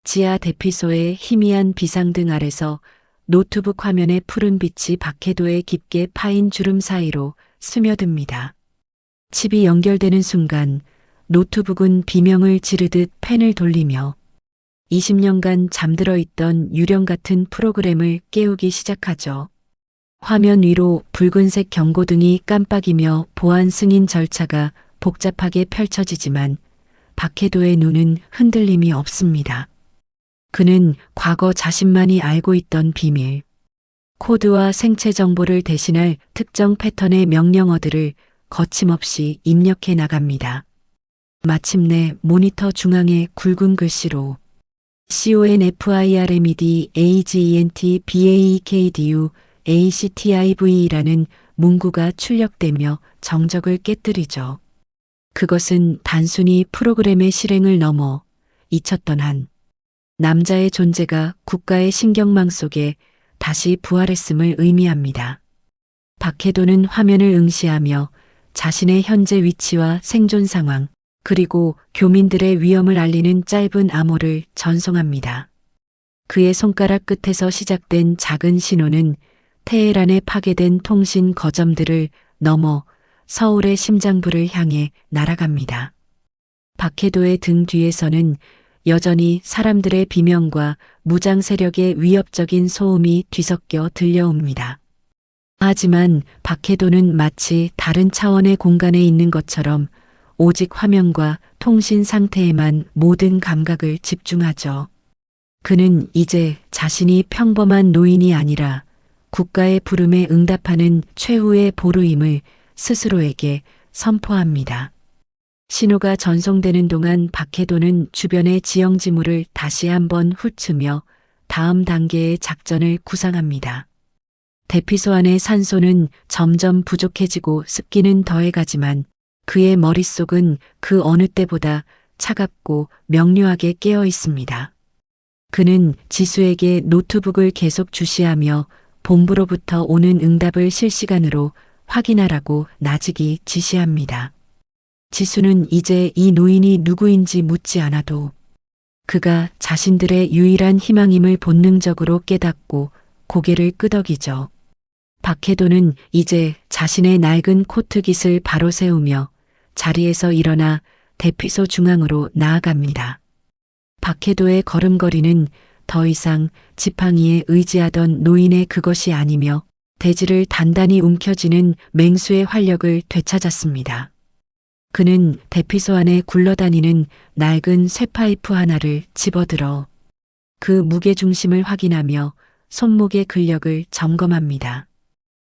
S1: 지하 대피소의 희미한 비상등 아래서 노트북 화면의 푸른 빛이 박해도의 깊게 파인 주름 사이로 스며듭니다. 칩이 연결되는 순간 노트북은 비명을 지르듯 펜을 돌리며 20년간 잠들어 있던 유령 같은 프로그램을 깨우기 시작하죠. 화면 위로 붉은색 경고등이 깜빡이며 보안 승인 절차가 복잡하게 펼쳐지지만 박해도의 눈은 흔들림이 없습니다. 그는 과거 자신만이 알고 있던 비밀, 코드와 생체 정보를 대신할 특정 패턴의 명령어들을 거침없이 입력해 나갑니다. 마침내 모니터 중앙에 굵은 글씨로 CONFIRMED AGENT BAEKDU ACTIV라는 문구가 출력되며 정적을 깨뜨리죠. 그것은 단순히 프로그램의 실행을 넘어 잊혔던 한 남자의 존재가 국가의 신경망 속에 다시 부활했음을 의미합니다. 박해도는 화면을 응시하며 자신의 현재 위치와 생존 상황, 그리고 교민들의 위험을 알리는 짧은 암호를 전송합니다. 그의 손가락 끝에서 시작된 작은 신호는 테헤란에 파괴된 통신 거점들을 넘어 서울의 심장부를 향해 날아갑니다. 박해도의 등 뒤에서는 여전히 사람들의 비명과 무장 세력의 위협적인 소음이 뒤섞여 들려옵니다. 하지만 박해도는 마치 다른 차원의 공간에 있는 것처럼 오직 화면과 통신 상태에만 모든 감각을 집중하죠. 그는 이제 자신이 평범한 노인이 아니라 국가의 부름에 응답하는 최후의 보루임을 스스로에게 선포합니다. 신호가 전송되는 동안 박해도는 주변의 지형지물을 다시 한번 훑으며 다음 단계의 작전을 구상합니다. 대피소 안의 산소는 점점 부족해지고 습기는 더해가지만 그의 머릿속은 그 어느 때보다 차갑고 명료하게 깨어 있습니다. 그는 지수에게 노트북을 계속 주시하며 본부로부터 오는 응답을 실시간으로 확인하라고 나직이 지시합니다. 지수는 이제 이 노인이 누구인지 묻지 않아도 그가 자신들의 유일한 희망임을 본능적으로 깨닫고 고개를 끄덕이죠. 박해도는 이제 자신의 낡은 코트깃을 바로 세우며 자리에서 일어나 대피소 중앙으로 나아갑니다. 박해도의 걸음걸이는 더 이상 지팡이에 의지하던 노인의 그것이 아니며 대지를 단단히 움켜쥐는 맹수의 활력을 되찾았습니다. 그는 대피소 안에 굴러다니는 낡은 쇠파이프 하나를 집어들어 그 무게중심을 확인하며 손목의 근력을 점검합니다.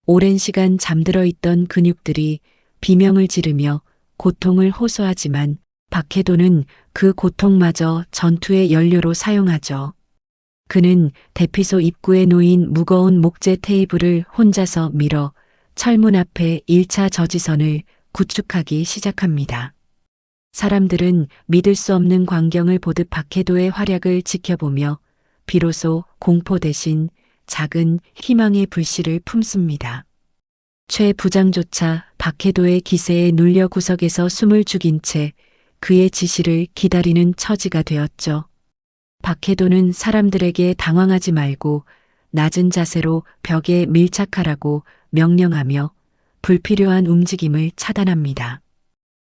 S1: 오랜 시간 잠들어 있던 근육들이 비명을 지르며 고통을 호소하지만 박해도는 그 고통마저 전투의 연료로 사용하죠. 그는 대피소 입구에 놓인 무거운 목재 테이블을 혼자서 밀어 철문 앞에 1차 저지선을 구축하기 시작합니다. 사람들은 믿을 수 없는 광경을 보듯 박해도의 활약을 지켜보며 비로소 공포 대신 작은 희망의 불씨를 품습니다. 최 부장조차 박해도의 기세에 눌려 구석에서 숨을 죽인 채 그의 지시를 기다리는 처지가 되었죠. 박해도는 사람들에게 당황하지 말고 낮은 자세로 벽에 밀착하라고 명령하며 불필요한 움직임을 차단합니다.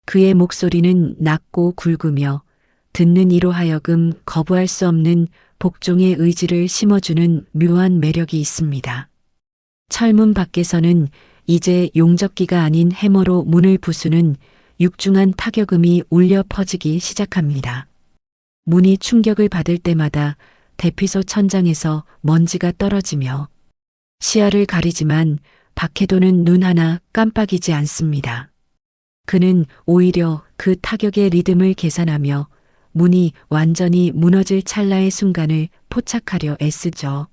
S1: 그의 목소리는 낮고 굵으며 듣는 이로 하여금 거부할 수 없는 복종의 의지를 심어주는 묘한 매력이 있습니다. 철문 밖에서는 이제 용접기가 아닌 해머로 문을 부수는 육중한 타격음이 울려 퍼지기 시작합니다. 문이 충격을 받을 때마다 대피소 천장에서 먼지가 떨어지며 시야를 가리지만 박해도는 눈 하나 깜빡이지 않습니다. 그는 오히려 그 타격의 리듬을 계산하며 문이 완전히 무너질 찰나의 순간을 포착하려 애쓰죠.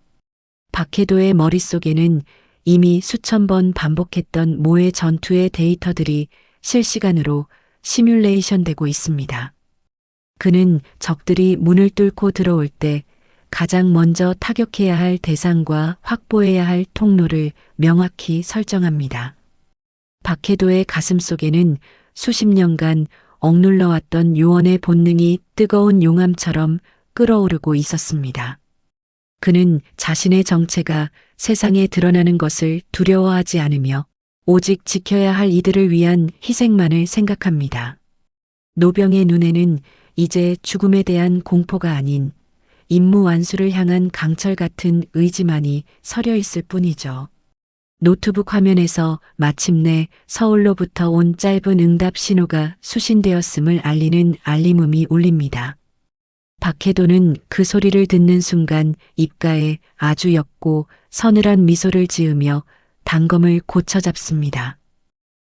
S1: 박해도의 머릿속에는 이미 수천 번 반복했던 모의 전투의 데이터들이 실시간으로 시뮬레이션 되고 있습니다. 그는 적들이 문을 뚫고 들어올 때 가장 먼저 타격해야 할 대상과 확보해야 할 통로를 명확히 설정합니다. 박해도의 가슴 속에는 수십 년간 억눌러왔던 요원의 본능이 뜨거운 용암처럼 끓어오르고 있었습니다. 그는 자신의 정체가 세상에 드러나는 것을 두려워하지 않으며 오직 지켜야 할 이들을 위한 희생만을 생각합니다. 노병의 눈에는 이제 죽음에 대한 공포가 아닌 임무 완수를 향한 강철 같은 의지만이 서려 있을 뿐이죠. 노트북 화면에서 마침내 서울로부터 온 짧은 응답 신호가 수신되었음을 알리는 알림음이 울립니다. 박해도는 그 소리를 듣는 순간 입가에 아주 옅고 서늘한 미소를 지으며 단검을 고쳐 잡습니다.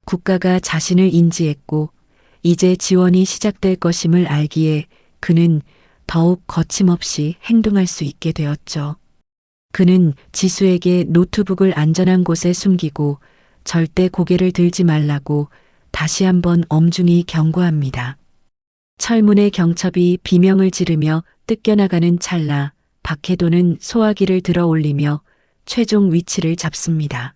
S1: 국가가 자신을 인지했고 이제 지원이 시작될 것임을 알기에 그는 더욱 거침없이 행동할 수 있게 되었죠. 그는 지수에게 노트북을 안전한 곳에 숨기고 절대 고개를 들지 말라고 다시 한번 엄중히 경고합니다. 철문의 경첩이 비명을 지르며 뜯겨나가는 찰나 박해도는 소화기를 들어 올리며 최종 위치를 잡습니다.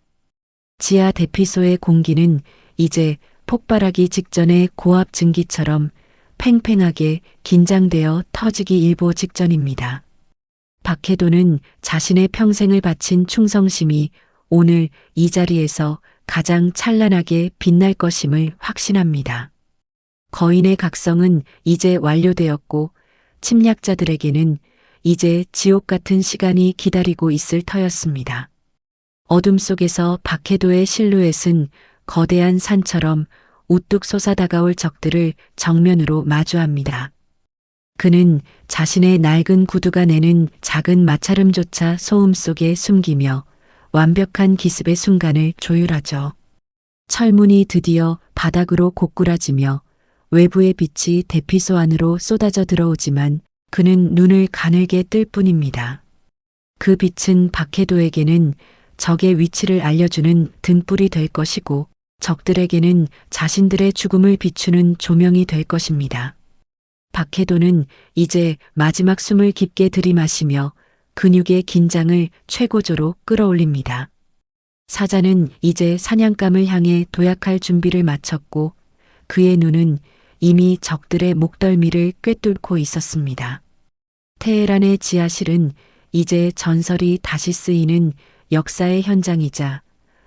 S1: 지하 대피소의 공기는 이제 폭발하기 직전의 고압 증기처럼 팽팽하게 긴장되어 터지기 일보 직전입니다. 박해도는 자신의 평생을 바친 충성심이 오늘 이 자리에서 가장 찬란하게 빛날 것임을 확신합니다. 거인의 각성은 이제 완료되었고 침략자들에게는 이제 지옥 같은 시간이 기다리고 있을 터였습니다. 어둠 속에서 박해도의 실루엣은 거대한 산처럼 우뚝 솟아 다가올 적들을 정면으로 마주합니다. 그는 자신의 낡은 구두가 내는 작은 마찰음조차 소음 속에 숨기며 완벽한 기습의 순간을 조율하죠. 철문이 드디어 바닥으로 고꾸라지며 외부의 빛이 대피소 안으로 쏟아져 들어오지만 그는 눈을 가늘게 뜰 뿐입니다. 그 빛은 박해도에게는 적의 위치를 알려주는 등불이 될 것이고 적들에게는 자신들의 죽음을 비추는 조명이 될 것입니다. 박해도는 이제 마지막 숨을 깊게 들이마시며 근육의 긴장을 최고조로 끌어올립니다. 사자는 이제 사냥감을 향해 도약할 준비를 마쳤고 그의 눈은 이미 적들의 목덜미를 꿰뚫고 있었습니다. 테헤란의 지하실은 이제 전설이 다시 쓰이는 역사의 현장이자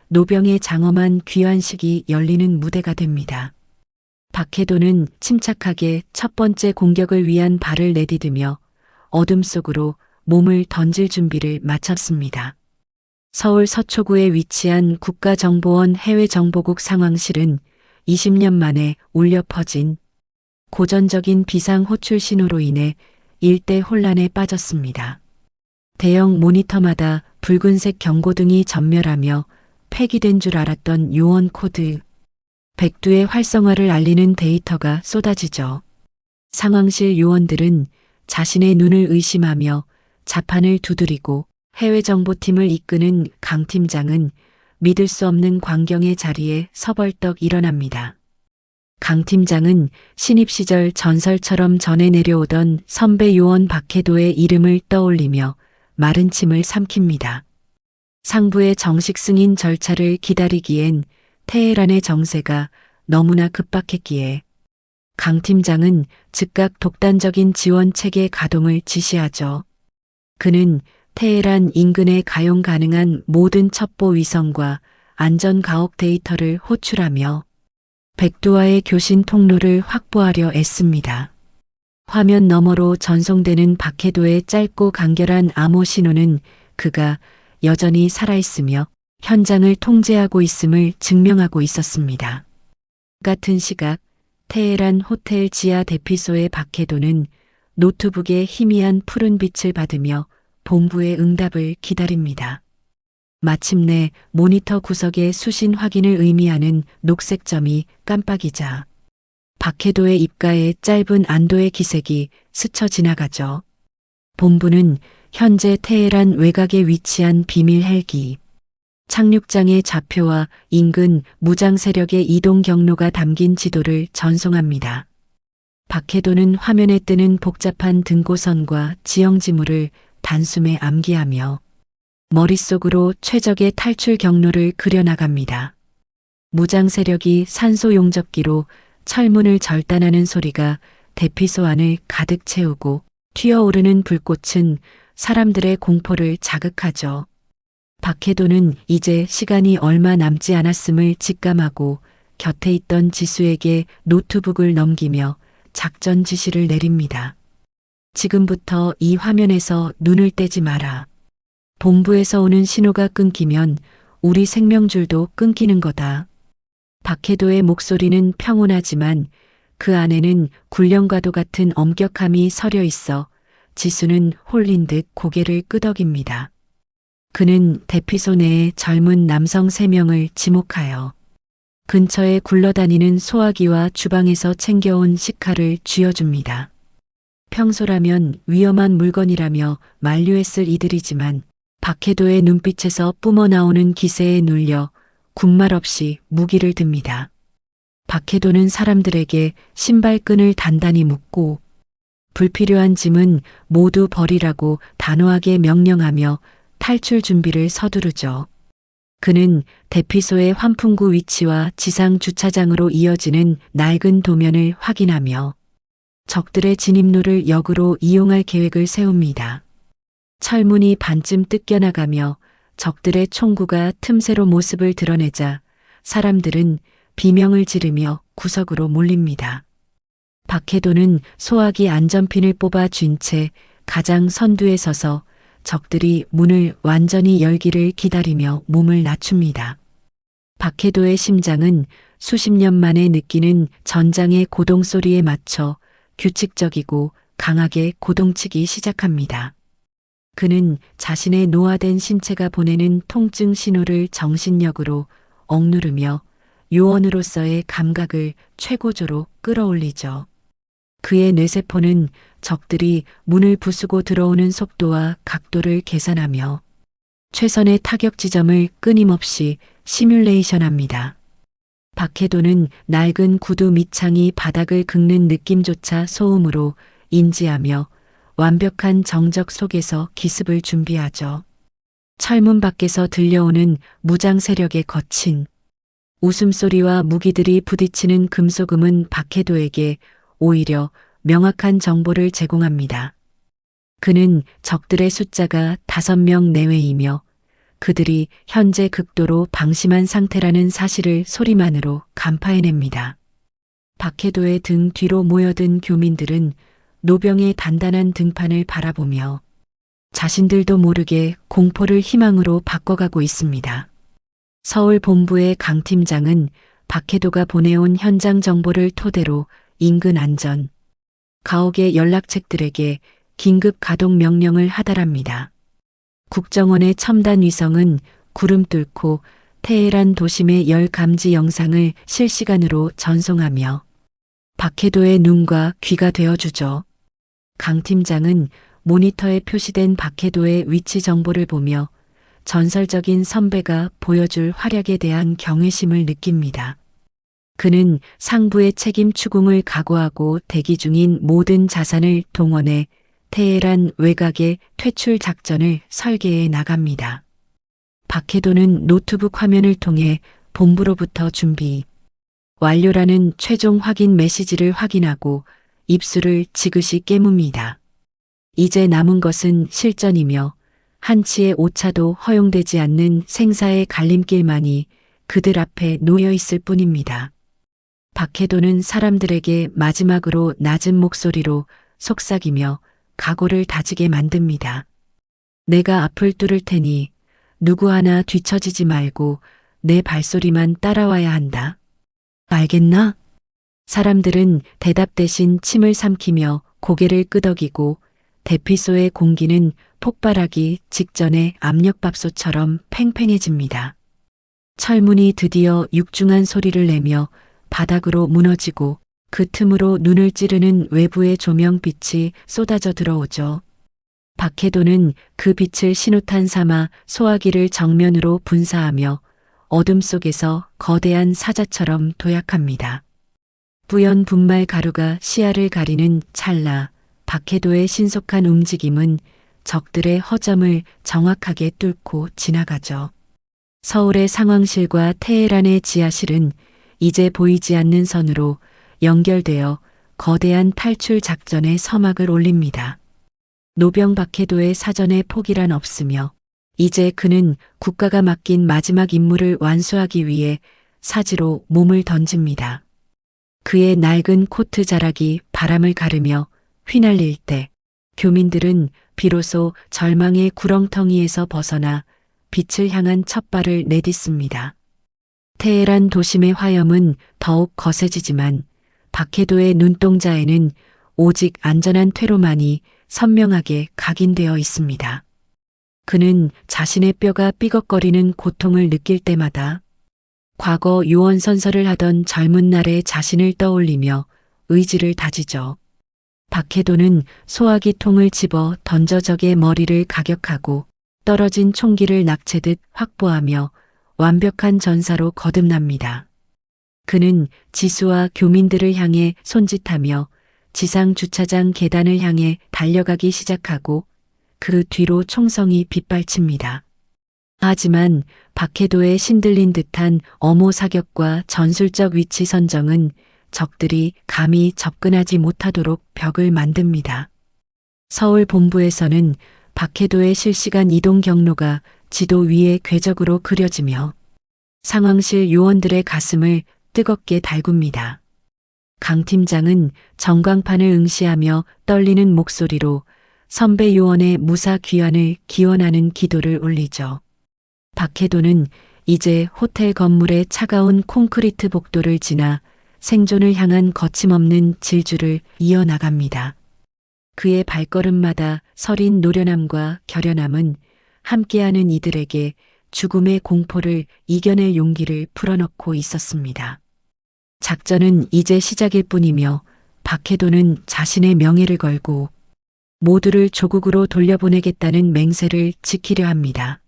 S1: 노병의 장엄한 귀환식이 열리는 무대가 됩니다. 박해도는 침착하게 첫 번째 공격을 위한 발을 내디디며 어둠 속으로 몸을 던질 준비를 마쳤습니다. 서울 서초구에 위치한 국가정보원 해외정보국 상황실은 20년 만에 울려 퍼진 고전적인 비상 호출 신호로 인해 일대 혼란에 빠졌습니다. 대형 모니터마다 붉은색 경고등이 전멸하며 폐기된 줄 알았던 요원 코드, 백두의 활성화를 알리는 데이터가 쏟아지죠. 상황실 요원들은 자신의 눈을 의심하며 자판을 두드리고 해외정보팀을 이끄는 강 팀장은 믿을 수 없는 광경의 자리에 서벌떡 일어납니다. 강 팀장은 신입 시절 전설처럼 전해 내려오던 선배 요원 박해도의 이름을 떠올리며 마른 침을 삼킵니다. 상부의 정식 승인 절차를 기다리기엔 테헤란의 정세가 너무나 급박했기에 강 팀장은 즉각 독단적인 지원 체계 가동을 지시하죠. 그는 테헤란 인근에 가용 가능한 모든 첩보 위성과 안전 가옥 데이터를 호출하며 백두와의 교신 통로를 확보하려 애씁니다. 화면 너머로 전송되는 박해도의 짧고 간결한 암호 신호는 그가 여전히 살아있으며 현장을 통제하고 있음을 증명하고 있었습니다. 같은 시각 테헤란 호텔 지하 대피소의 박해도는 노트북에 희미한 푸른 빛을 받으며 본부의 응답을 기다립니다. 마침내 모니터 구석의 수신 확인을 의미하는 녹색 점이 깜빡이자 박해도의 입가에 짧은 안도의 기색이 스쳐 지나가죠. 본부는 현재 테헤란 외곽에 위치한 비밀 헬기, 착륙장의 좌표와 인근 무장 세력의 이동 경로가 담긴 지도를 전송합니다. 박해도는 화면에 뜨는 복잡한 등고선과 지형 지물을 단숨에 암기하며 머릿속으로 최적의 탈출 경로를 그려나갑니다. 무장 세력이 산소 용접기로 철문을 절단하는 소리가 대피소 안을 가득 채우고 튀어오르는 불꽃은 사람들의 공포를 자극하죠. 박해도는 이제 시간이 얼마 남지 않았음을 직감하고 곁에 있던 지수에게 노트북을 넘기며 작전 지시를 내립니다. 지금부터 이 화면에서 눈을 떼지 마라. 본부에서 오는 신호가 끊기면 우리 생명줄도 끊기는 거다. 박해도의 목소리는 평온하지만 그 안에는 굴령과도 같은 엄격함이 서려 있어 지수는 홀린 듯 고개를 끄덕입니다. 그는 대피소 내에 젊은 남성 3명을 지목하여 근처에 굴러다니는 소화기와 주방에서 챙겨온 식칼을 쥐어줍니다. 평소라면 위험한 물건이라며 만류했을 이들이지만 박해도의 눈빛에서 뿜어나오는 기세에 눌려 군말 없이 무기를 듭니다. 박해도는 사람들에게 신발끈을 단단히 묶고 불필요한 짐은 모두 버리라고 단호하게 명령하며 탈출 준비를 서두르죠. 그는 대피소의 환풍구 위치와 지상 주차장으로 이어지는 낡은 도면을 확인하며 적들의 진입로를 역으로 이용할 계획을 세웁니다. 철문이 반쯤 뜯겨나가며 적들의 총구가 틈새로 모습을 드러내자 사람들은 비명을 지르며 구석으로 몰립니다. 박해도는 소화기 안전핀을 뽑아 쥔 채 가장 선두에 서서 적들이 문을 완전히 열기를 기다리며 몸을 낮춥니다. 박해도의 심장은 수십 년 만에 느끼는 전장의 고동 소리에 맞춰 규칙적이고 강하게 고동치기 시작합니다. 그는 자신의 노화된 신체가 보내는 통증 신호를 정신력으로 억누르며 요원으로서의 감각을 최고조로 끌어올리죠. 그의 뇌세포는 적들이 문을 부수고 들어오는 속도와 각도를 계산하며 최선의 타격 지점을 끊임없이 시뮬레이션합니다. 박해도는 낡은 구두 밑창이 바닥을 긁는 느낌조차 소음으로 인지하며 완벽한 정적 속에서 기습을 준비하죠. 철문 밖에서 들려오는 무장 세력의 거친 웃음소리와 무기들이 부딪히는 금속음은 박해도에게 오히려 명확한 정보를 제공합니다. 그는 적들의 숫자가 5명 내외이며 그들이 현재 극도로 방심한 상태라는 사실을 소리만으로 간파해냅니다. 박해도의 등 뒤로 모여든 교민들은 노병의 단단한 등판을 바라보며 자신들도 모르게 공포를 희망으로 바꿔가고 있습니다. 서울 본부의 강 팀장은 박해도가 보내온 현장 정보를 토대로 인근 안전, 가옥의 연락책들에게 긴급 가동 명령을 하달합니다. 국정원의 첨단 위성은 구름 뚫고 테헤란 도심의 열 감지 영상을 실시간으로 전송하며 박해도의 눈과 귀가 되어주죠. 강 팀장은 모니터에 표시된 박해도의 위치 정보를 보며 전설적인 선배가 보여줄 활약에 대한 경외심을 느낍니다. 그는 상부의 책임 추궁을 각오하고 대기 중인 모든 자산을 동원해 테헤란 외곽의 퇴출 작전을 설계해 나갑니다. 박해도는 노트북 화면을 통해 본부로부터 준비 완료라는 최종 확인 메시지를 확인하고 입술을 지그시 깨뭅니다. 이제 남은 것은 실전이며 한치의 오차도 허용되지 않는 생사의 갈림길만이 그들 앞에 놓여 있을 뿐입니다. 박해도는 사람들에게 마지막으로 낮은 목소리로 속삭이며 각오를 다지게 만듭니다. 내가 앞을 뚫을 테니 누구 하나 뒤처지지 말고 내 발소리만 따라와야 한다. 알겠나? 사람들은 대답 대신 침을 삼키며 고개를 끄덕이고 대피소의 공기는 폭발하기 직전의 압력밥솥처럼 팽팽해집니다. 철문이 드디어 육중한 소리를 내며 바닥으로 무너지고 그 틈으로 눈을 찌르는 외부의 조명빛이 쏟아져 들어오죠. 박해도는 그 빛을 신호탄 삼아 소화기를 정면으로 분사하며 어둠 속에서 거대한 사자처럼 도약합니다. 뿌연 분말 가루가 시야를 가리는 찰나 박해도의 신속한 움직임은 적들의 허점을 정확하게 뚫고 지나가죠. 서울의 상황실과 테헤란의 지하실은 이제 보이지 않는 선으로 연결되어 거대한 탈출 작전의 서막을 올립니다. 노병 박해도의 사전에 포기란 없으며 이제 그는 국가가 맡긴 마지막 임무를 완수하기 위해 사지로 몸을 던집니다. 그의 낡은 코트 자락이 바람을 가르며 휘날릴 때 교민들은 비로소 절망의 구렁텅이에서 벗어나 빛을 향한 첫 발을 내딛습니다. 테헤란 도심의 화염은 더욱 거세지지만 박해도의 눈동자에는 오직 안전한 퇴로만이 선명하게 각인되어 있습니다. 그는 자신의 뼈가 삐걱거리는 고통을 느낄 때마다 과거 요원선설을 하던 젊은 날의 자신을 떠올리며 의지를 다지죠. 박해도는 소화기 통을 집어 던져 적의 머리를 가격하고 떨어진 총기를 낙채듯 확보하며 완벽한 전사로 거듭납니다. 그는 지수와 교민들을 향해 손짓하며 지상 주차장 계단을 향해 달려가기 시작하고 그 뒤로 총성이 빗발칩니다. 하지만 박해도의 신들린 듯한 엄호 사격과 전술적 위치 선정은 적들이 감히 접근하지 못하도록 벽을 만듭니다. 서울 본부에서는 박해도의 실시간 이동 경로가 지도 위에 궤적으로 그려지며 상황실 요원들의 가슴을 뜨겁게 달굽니다. 강 팀장은 전광판을 응시하며 떨리는 목소리로 선배 요원의 무사 귀환을 기원하는 기도를 올리죠. 박해도는 이제 호텔 건물의 차가운 콘크리트 복도를 지나 생존을 향한 거침없는 질주를 이어나갑니다. 그의 발걸음마다 서린 노련함과 결연함은 함께하는 이들에게 죽음의 공포를 이겨낼 용기를 불어넣고 있었습니다. 작전은 이제 시작일 뿐이며 박해도는 자신의 명예를 걸고 모두를 조국으로 돌려보내겠다는 맹세를 지키려 합니다.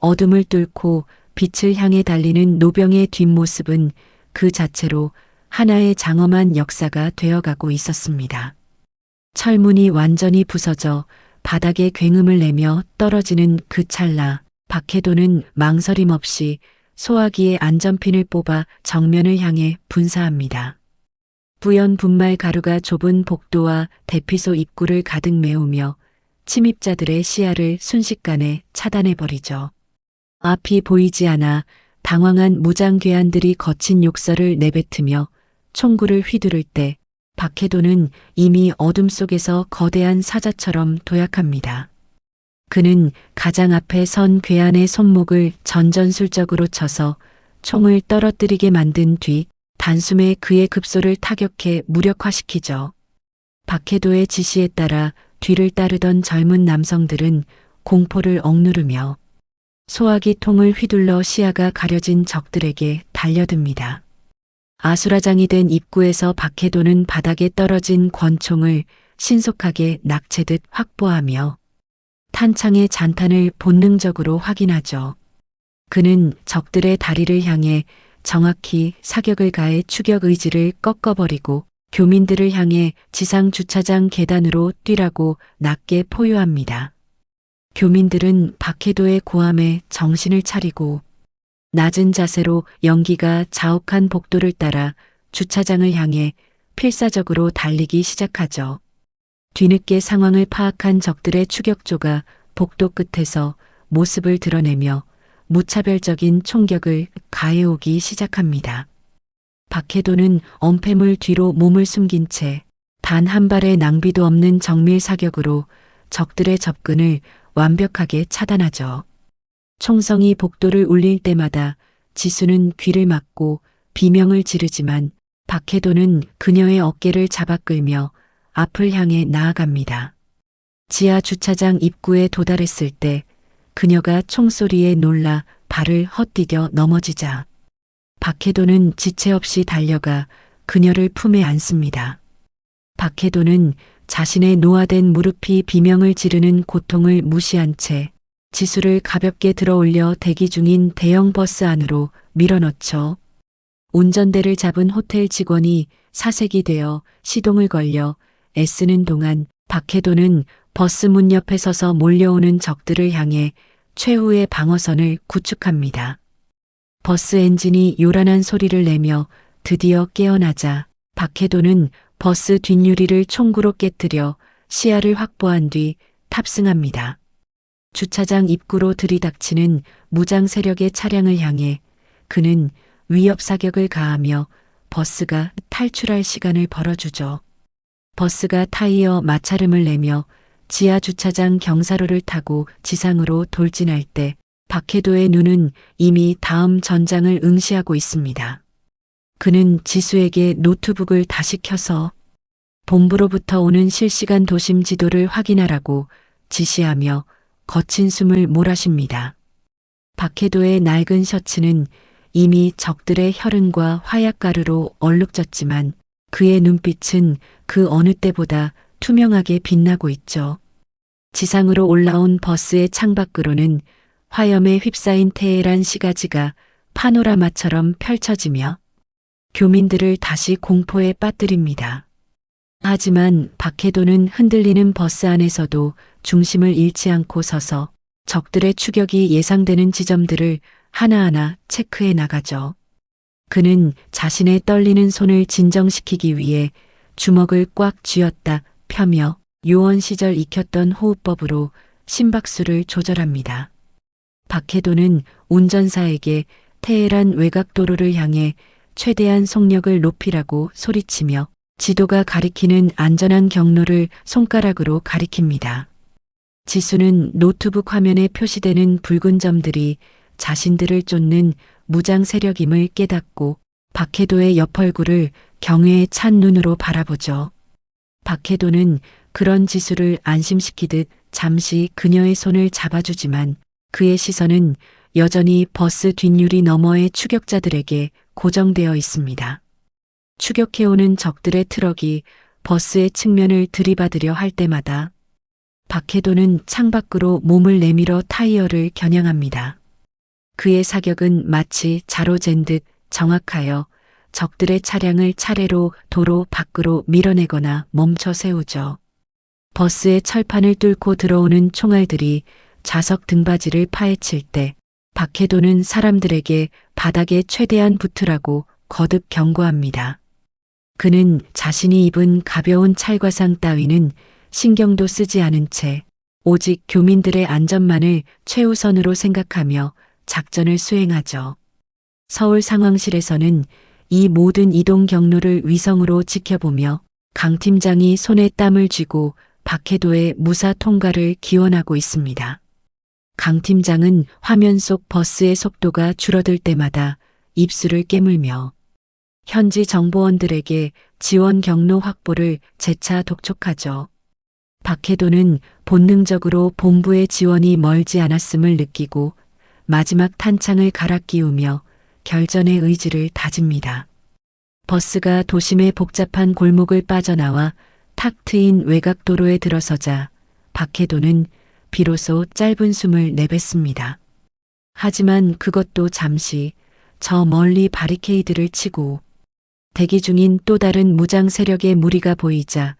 S1: 어둠을 뚫고 빛을 향해 달리는 노병의 뒷모습은 그 자체로 하나의 장엄한 역사가 되어가고 있었습니다. 철문이 완전히 부서져 바닥에 굉음을 내며 떨어지는 그 찰나 박해도는 망설임 없이 소화기의 안전핀을 뽑아 정면을 향해 분사합니다. 뿌연 분말 가루가 좁은 복도와 대피소 입구를 가득 메우며 침입자들의 시야를 순식간에 차단해버리죠. 앞이 보이지 않아 당황한 무장괴한들이 거친 욕설을 내뱉으며 총구를 휘두를 때 박해도는 이미 어둠 속에서 거대한 사자처럼 도약합니다. 그는 가장 앞에 선 괴한의 손목을 전전술적으로 쳐서 총을 떨어뜨리게 만든 뒤 단숨에 그의 급소를 타격해 무력화시키죠. 박해도의 지시에 따라 뒤를 따르던 젊은 남성들은 공포를 억누르며 소화기 통을 휘둘러 시야가 가려진 적들에게 달려듭니다. 아수라장이 된 입구에서 박해도는 바닥에 떨어진 권총을 신속하게 낙채듯 확보하며 탄창의 잔탄을 본능적으로 확인하죠. 그는 적들의 다리를 향해 정확히 사격을 가해 추격 의지를 꺾어버리고 교민들을 향해 지상 주차장 계단으로 뛰라고 낮게 포효합니다. 교민들은 박해도의 고함에 정신을 차리고 낮은 자세로 연기가 자욱한 복도를 따라 주차장을 향해 필사적으로 달리기 시작하죠. 뒤늦게 상황을 파악한 적들의 추격조가 복도 끝에서 모습을 드러내며 무차별적인 총격을 가해오기 시작합니다. 박해도는 엄폐물 뒤로 몸을 숨긴 채 단 한 발의 낭비도 없는 정밀 사격으로 적들의 접근을 완벽하게 차단하죠. 총성이 복도를 울릴 때마다 지수는 귀를 막고 비명을 지르지만 박해도는 그녀의 어깨를 잡아 끌며 앞을 향해 나아갑니다. 지하 주차장 입구에 도달했을 때 그녀가 총소리에 놀라 발을 헛디뎌 넘어지자 박해도는 지체 없이 달려가 그녀를 품에 안습니다. 박해도는 자신의 노화된 무릎이 비명을 지르는 고통을 무시한 채 지수를 가볍게 들어올려 대기 중인 대형 버스 안으로 밀어넣죠. 운전대를 잡은 호텔 직원이 사색이 되어 시동을 걸려 애쓰는 동안 박해도는 버스 문 옆에 서서 몰려오는 적들을 향해 최후의 방어선을 구축합니다. 버스 엔진이 요란한 소리를 내며 드디어 깨어나자 박해도는 버스 뒷유리를 총구로 깨뜨려 시야를 확보한 뒤 탑승합니다. 주차장 입구로 들이닥치는 무장 세력의 차량을 향해 그는 위협 사격을 가하며 버스가 탈출할 시간을 벌어주죠. 버스가 타이어 마찰음을 내며 지하 주차장 경사로를 타고 지상으로 돌진할 때 박해도의 눈은 이미 다음 전장을 응시하고 있습니다. 그는 지수에게 노트북을 다시 켜서 본부로부터 오는 실시간 도심 지도를 확인하라고 지시하며 거친 숨을 몰아쉽니다. 박해도의 낡은 셔츠는 이미 적들의 혈흔과 화약가루로 얼룩졌지만 그의 눈빛은 그 어느 때보다 투명하게 빛나고 있죠. 지상으로 올라온 버스의 창밖으로는 화염에 휩싸인 테헤란 시가지가 파노라마처럼 펼쳐지며 교민들을 다시 공포에 빠뜨립니다. 하지만 박해도는 흔들리는 버스 안에서도 중심을 잃지 않고 서서 적들의 추격이 예상되는 지점들을 하나하나 체크해 나가죠. 그는 자신의 떨리는 손을 진정시키기 위해 주먹을 꽉 쥐었다 펴며 요원 시절 익혔던 호흡법으로 심박수를 조절합니다. 박해도는 운전사에게 테헤란 외곽도로를 향해 최대한 속력을 높이라고 소리치며 지도가 가리키는 안전한 경로를 손가락으로 가리킵니다. 지수는 노트북 화면에 표시되는 붉은 점들이 자신들을 쫓는 무장 세력임을 깨닫고 박해도의 옆 얼굴을 경외에 찬 눈으로 바라보죠. 박해도는 그런 지수를 안심시키듯 잠시 그녀의 손을 잡아주지만 그의 시선은 여전히 버스 뒷유리 너머의 추격자들에게 고정되어 있습니다. 추격해오는 적들의 트럭이 버스의 측면을 들이받으려 할 때마다 박해도는 창밖으로 몸을 내밀어 타이어를 겨냥합니다. 그의 사격은 마치 자로 잰 듯 정확하여 적들의 차량을 차례로 도로 밖으로 밀어내거나 멈춰 세우죠. 버스의 철판을 뚫고 들어오는 총알들이 좌석 등받이를 파헤칠 때 박해도는 사람들에게 바닥에 최대한 붙으라고 거듭 경고합니다. 그는 자신이 입은 가벼운 찰과상 따위는 신경도 쓰지 않은 채 오직 교민들의 안전만을 최우선으로 생각하며 작전을 수행하죠. 서울 상황실에서는 이 모든 이동 경로를 위성으로 지켜보며 강 팀장이 손에 땀을 쥐고 박해도의 무사 통과를 기원하고 있습니다. 강 팀장은 화면 속 버스의 속도가 줄어들 때마다 입술을 깨물며 현지 정보원들에게 지원 경로 확보를 재차 독촉하죠. 박해도는 본능적으로 본부의 지원이 멀지 않았음을 느끼고 마지막 탄창을 갈아 끼우며 결전의 의지를 다집니다. 버스가 도심의 복잡한 골목을 빠져나와 탁 트인 외곽도로에 들어서자 박해도는 비로소 짧은 숨을 내뱉습니다. 하지만 그것도 잠시 저 멀리 바리케이드를 치고 대기 중인 또 다른 무장 세력의 무리가 보이자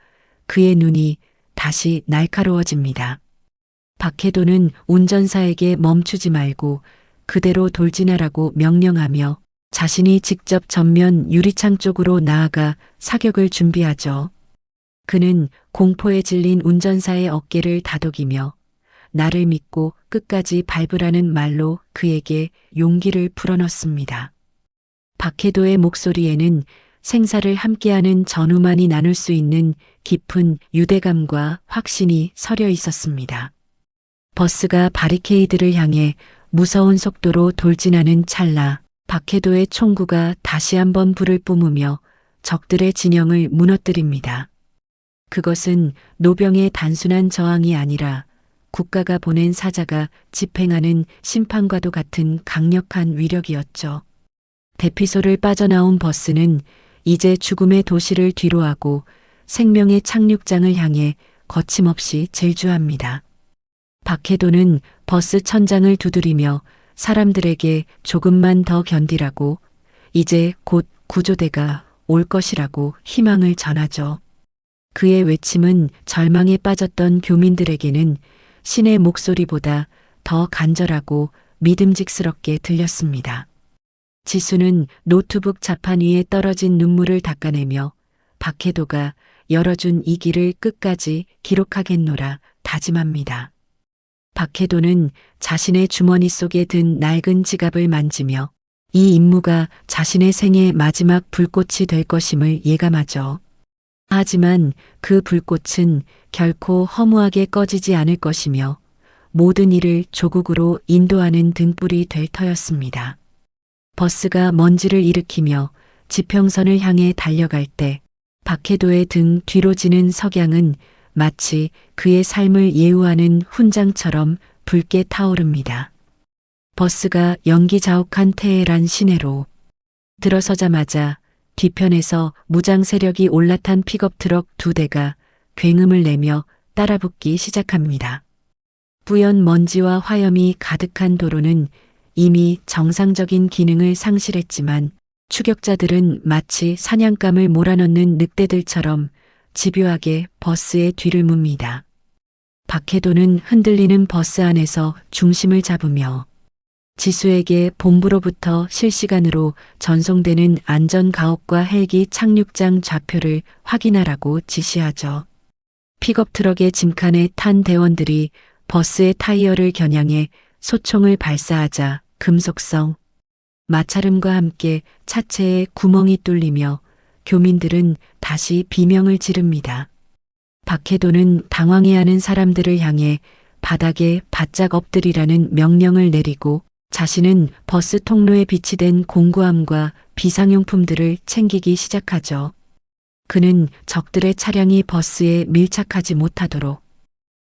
S1: 그의 눈이 다시 날카로워집니다. 박해도는 운전사에게 멈추지 말고 그대로 돌진하라고 명령하며 자신이 직접 전면 유리창 쪽으로 나아가 사격을 준비하죠. 그는 공포에 질린 운전사의 어깨를 다독이며 나를 믿고 끝까지 밟으라는 말로 그에게 용기를 불어넣습니다. 박해도의 목소리에는 생사를 함께하는 전우만이 나눌 수 있는 깊은 유대감과 확신이 서려 있었습니다. 버스가 바리케이드를 향해 무서운 속도로 돌진하는 찰나 박해도의 총구가 다시 한번 불을 뿜으며 적들의 진영을 무너뜨립니다. 그것은 노병의 단순한 저항이 아니라 국가가 보낸 사자가 집행하는 심판과도 같은 강력한 위력이었죠. 대피소를 빠져나온 버스는 이제 죽음의 도시를 뒤로하고 생명의 착륙장을 향해 거침없이 질주합니다. 박해도는 버스 천장을 두드리며 사람들에게 조금만 더 견디라고, 이제 곧 구조대가 올 것이라고 희망을 전하죠. 그의 외침은 절망에 빠졌던 교민들에게는 신의 목소리보다 더 간절하고 믿음직스럽게 들렸습니다. 지수는 노트북 자판 위에 떨어진 눈물을 닦아내며 박해도가 열어준 이 길을 끝까지 기록하겠노라 다짐합니다. 박해도는 자신의 주머니 속에 든 낡은 지갑을 만지며 이 임무가 자신의 생의 마지막 불꽃이 될 것임을 예감하죠. 하지만 그 불꽃은 결코 허무하게 꺼지지 않을 것이며 모든 일을 조국으로 인도하는 등불이 될 터였습니다. 버스가 먼지를 일으키며 지평선을 향해 달려갈 때 박해도의 등 뒤로 지는 석양은 마치 그의 삶을 예우하는 훈장처럼 붉게 타오릅니다. 버스가 연기 자욱한 테헤란 시내로 들어서자마자 뒤편에서 무장 세력이 올라탄 픽업 트럭 2대가 굉음을 내며 따라붙기 시작합니다. 뿌연 먼지와 화염이 가득한 도로는 이미 정상적인 기능을 상실했지만 추격자들은 마치 사냥감을 몰아넣는 늑대들처럼 집요하게 버스의 뒤를 뭅니다. 박해도는 흔들리는 버스 안에서 중심을 잡으며 지수에게 본부로부터 실시간으로 전송되는 안전가옥과 헬기 착륙장 좌표를 확인하라고 지시하죠. 픽업 트럭의 짐칸에 탄 대원들이 버스의 타이어를 겨냥해 소총을 발사하자 금속성 마찰음과 함께 차체에 구멍이 뚫리며 교민들은 다시 비명을 지릅니다. 박해도는 당황해하는 사람들을 향해 바닥에 바짝 엎드리라는 명령을 내리고 자신은 버스 통로에 비치된 공구함과 비상용품들을 챙기기 시작하죠. 그는 적들의 차량이 버스에 밀착하지 못하도록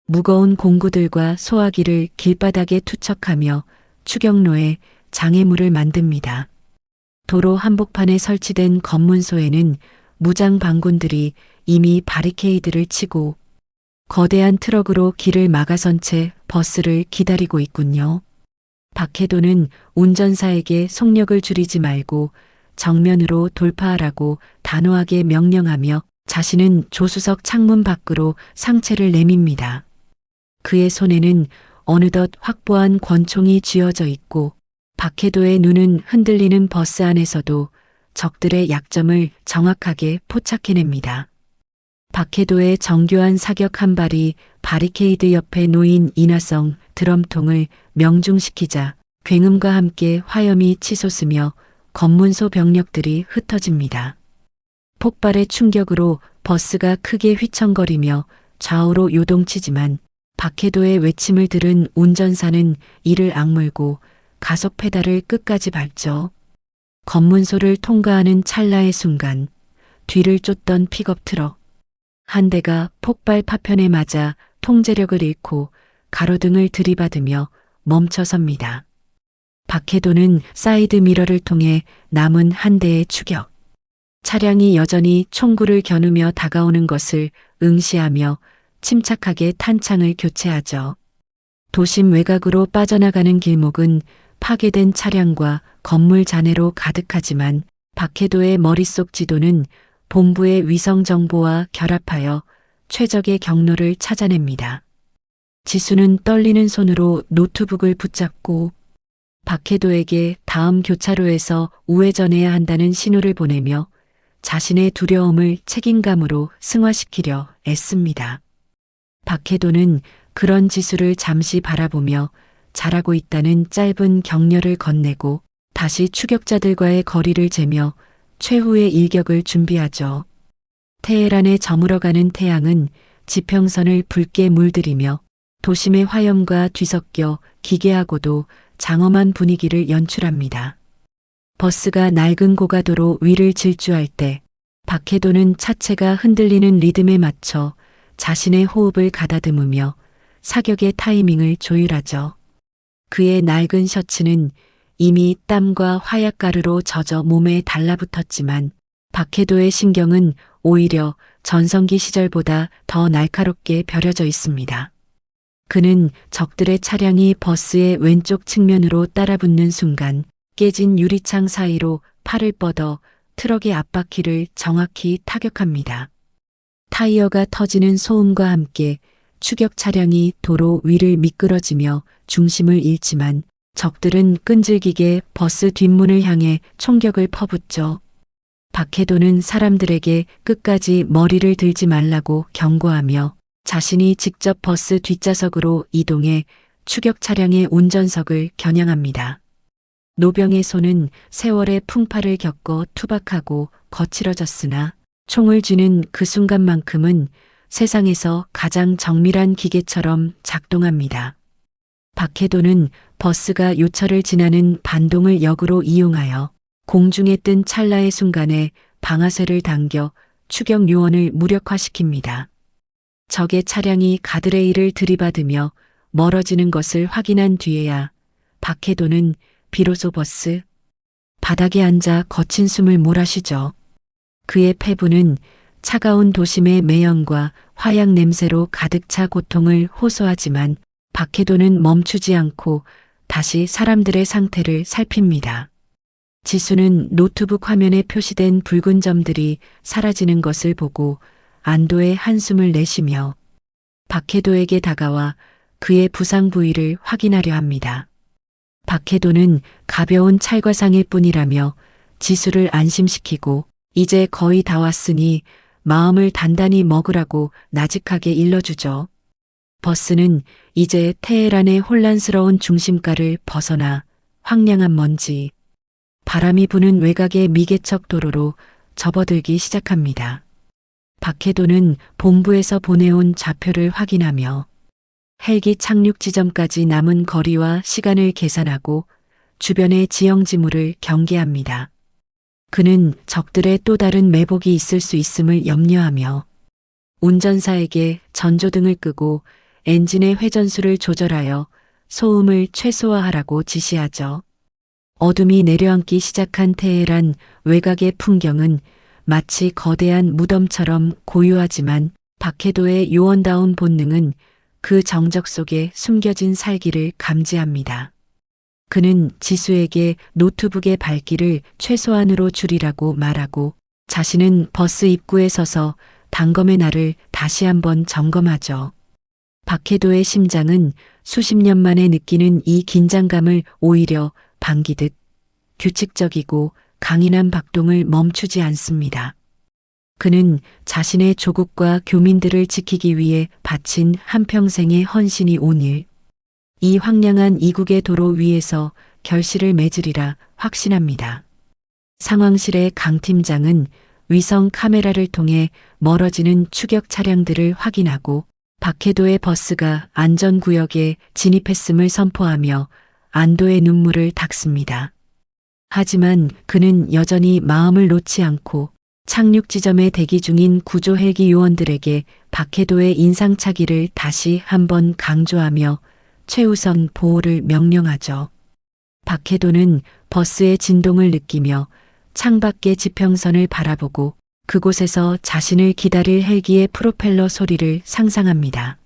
S1: 무거운 공구들과 소화기를 길바닥에 투척하며 추격로에 장애물을 만듭니다. 도로 한복판에 설치된 검문소에는 무장 반군들이 이미 바리케이드를 치고 거대한 트럭으로 길을 막아선 채 버스를 기다리고 있군요. 박해도는 운전사에게 속력을 줄이지 말고 정면으로 돌파하라고 단호하게 명령하며 자신은 조수석 창문 밖으로 상체를 내밉니다. 그의 손에는 어느덧 확보한 권총이 쥐어져 있고 박해도의 눈은 흔들리는 버스 안에서도 적들의 약점을 정확하게 포착해냅니다. 박해도의 정교한 사격 한 발이 바리케이드 옆에 놓인 인화성 드럼통을 명중시키자 굉음과 함께 화염이 치솟으며 검문소 병력들이 흩어집니다. 폭발의 충격으로 버스가 크게 휘청거리며 좌우로 요동치지만 박해도의 외침을 들은 운전사는 이를 악물고 가속 페달을 끝까지 밟죠. 검문소를 통과하는 찰나의 순간 뒤를 쫓던 픽업 트럭 한 대가 폭발 파편에 맞아 통제력을 잃고 가로등을 들이받으며 멈춰섭니다. 박해도는 사이드 미러를 통해 남은 한 대의 추격. 차량이 여전히 총구를 겨누며 다가오는 것을 응시하며 침착하게 탄창을 교체하죠. 도심 외곽으로 빠져나가는 길목은 파괴된 차량과 건물 잔해로 가득하지만 박해도의 머릿속 지도는 본부의 위성 정보와 결합하여 최적의 경로를 찾아냅니다. 지수는 떨리는 손으로 노트북을 붙잡고 박해도에게 다음 교차로에서 우회전해야 한다는 신호를 보내며 자신의 두려움을 책임감으로 승화시키려 애씁니다. 박해도는 그런 지수를 잠시 바라보며 잘하고 있다는 짧은 격려를 건네고 다시 추격자들과의 거리를 재며 최후의 일격을 준비하죠. 테헤란에 저물어가는 태양은 지평선을 붉게 물들이며 도심의 화염과 뒤섞여 기괴하고도 장엄한 분위기를 연출합니다. 버스가 낡은 고가도로 위를 질주할 때 박해도는 차체가 흔들리는 리듬에 맞춰 자신의 호흡을 가다듬으며 사격의 타이밍을 조율하죠. 그의 낡은 셔츠는 이미 땀과 화약가루로 젖어 몸에 달라붙었지만 박해도의 신경은 오히려 전성기 시절보다 더 날카롭게 벼려져 있습니다. 그는 적들의 차량이 버스의 왼쪽 측면으로 따라붙는 순간 깨진 유리창 사이로 팔을 뻗어 트럭의 앞바퀴를 정확히 타격합니다. 타이어가 터지는 소음과 함께 추격 차량이 도로 위를 미끄러지며 중심을 잃지만 적들은 끈질기게 버스 뒷문을 향해 총격을 퍼붓죠. 박해도는 사람들에게 끝까지 머리를 들지 말라고 경고하며 자신이 직접 버스 뒷좌석으로 이동해 추격 차량의 운전석을 겨냥합니다. 노병의 손은 세월의 풍파를 겪어 투박하고 거칠어졌으나 총을 쥐는 그 순간만큼은 세상에서 가장 정밀한 기계처럼 작동합니다. 박해도는 버스가 요철을 지나는 반동을 역으로 이용하여 공중에 뜬 찰나의 순간에 방아쇠를 당겨 추격 요원을 무력화시킵니다. 적의 차량이 가드레일을 들이받으며 멀어지는 것을 확인한 뒤에야 박해도는 비로소 버스 바닥에 앉아 거친 숨을 몰아쉬죠. 그의 폐부는 차가운 도심의 매연과 화약 냄새로 가득 차 고통을 호소하지만 박해도는 멈추지 않고 다시 사람들의 상태를 살핍니다. 지수는 노트북 화면에 표시된 붉은 점들이 사라지는 것을 보고 안도의 한숨을 내쉬며 박해도에게 다가와 그의 부상 부위를 확인하려 합니다. 박해도는 가벼운 찰과상일 뿐이라며 지수를 안심시키고 이제 거의 다 왔으니 마음을 단단히 먹으라고 나직하게 일러주죠. 버스는 이제 테헤란의 혼란스러운 중심가를 벗어나 황량한 먼지, 바람이 부는 외곽의 미개척 도로로 접어들기 시작합니다. 박해도는 본부에서 보내온 좌표를 확인하며 헬기 착륙 지점까지 남은 거리와 시간을 계산하고 주변의 지형지물을 경계합니다. 그는 적들의 또 다른 매복이 있을 수 있음을 염려하며 운전사에게 전조등을 끄고 엔진의 회전수를 조절하여 소음을 최소화하라고 지시하죠. 어둠이 내려앉기 시작한 테헤란 외곽의 풍경은 마치 거대한 무덤처럼 고요하지만 박해도의 요원다운 본능은 그 정적 속에 숨겨진 살기를 감지합니다. 그는 지수에게 노트북의 밝기를 최소한으로 줄이라고 말하고 자신은 버스 입구에 서서 단검의 날을 다시 한번 점검하죠. 박해도의 심장은 수십 년 만에 느끼는 이 긴장감을 오히려 반기듯 규칙적이고 강인한 박동을 멈추지 않습니다. 그는 자신의 조국과 교민들을 지키기 위해 바친 한평생의 헌신이 오늘 이 황량한 이국의 도로 위에서 결실을 맺으리라 확신합니다. 상황실의 강 팀장은 위성 카메라를 통해 멀어지는 추격 차량들을 확인하고 박해도의 버스가 안전구역에 진입했음을 선포하며 안도의 눈물을 닦습니다. 하지만 그는 여전히 마음을 놓지 않고 착륙 지점에 대기 중인 구조 헬기 요원들에게 박해도의 인상착의를 다시 한번 강조하며 최우선 보호를 명령하죠. 박해도는 버스의 진동을 느끼며 창밖의 지평선을 바라보고 그곳에서 자신을 기다릴 헬기의 프로펠러 소리를 상상합니다.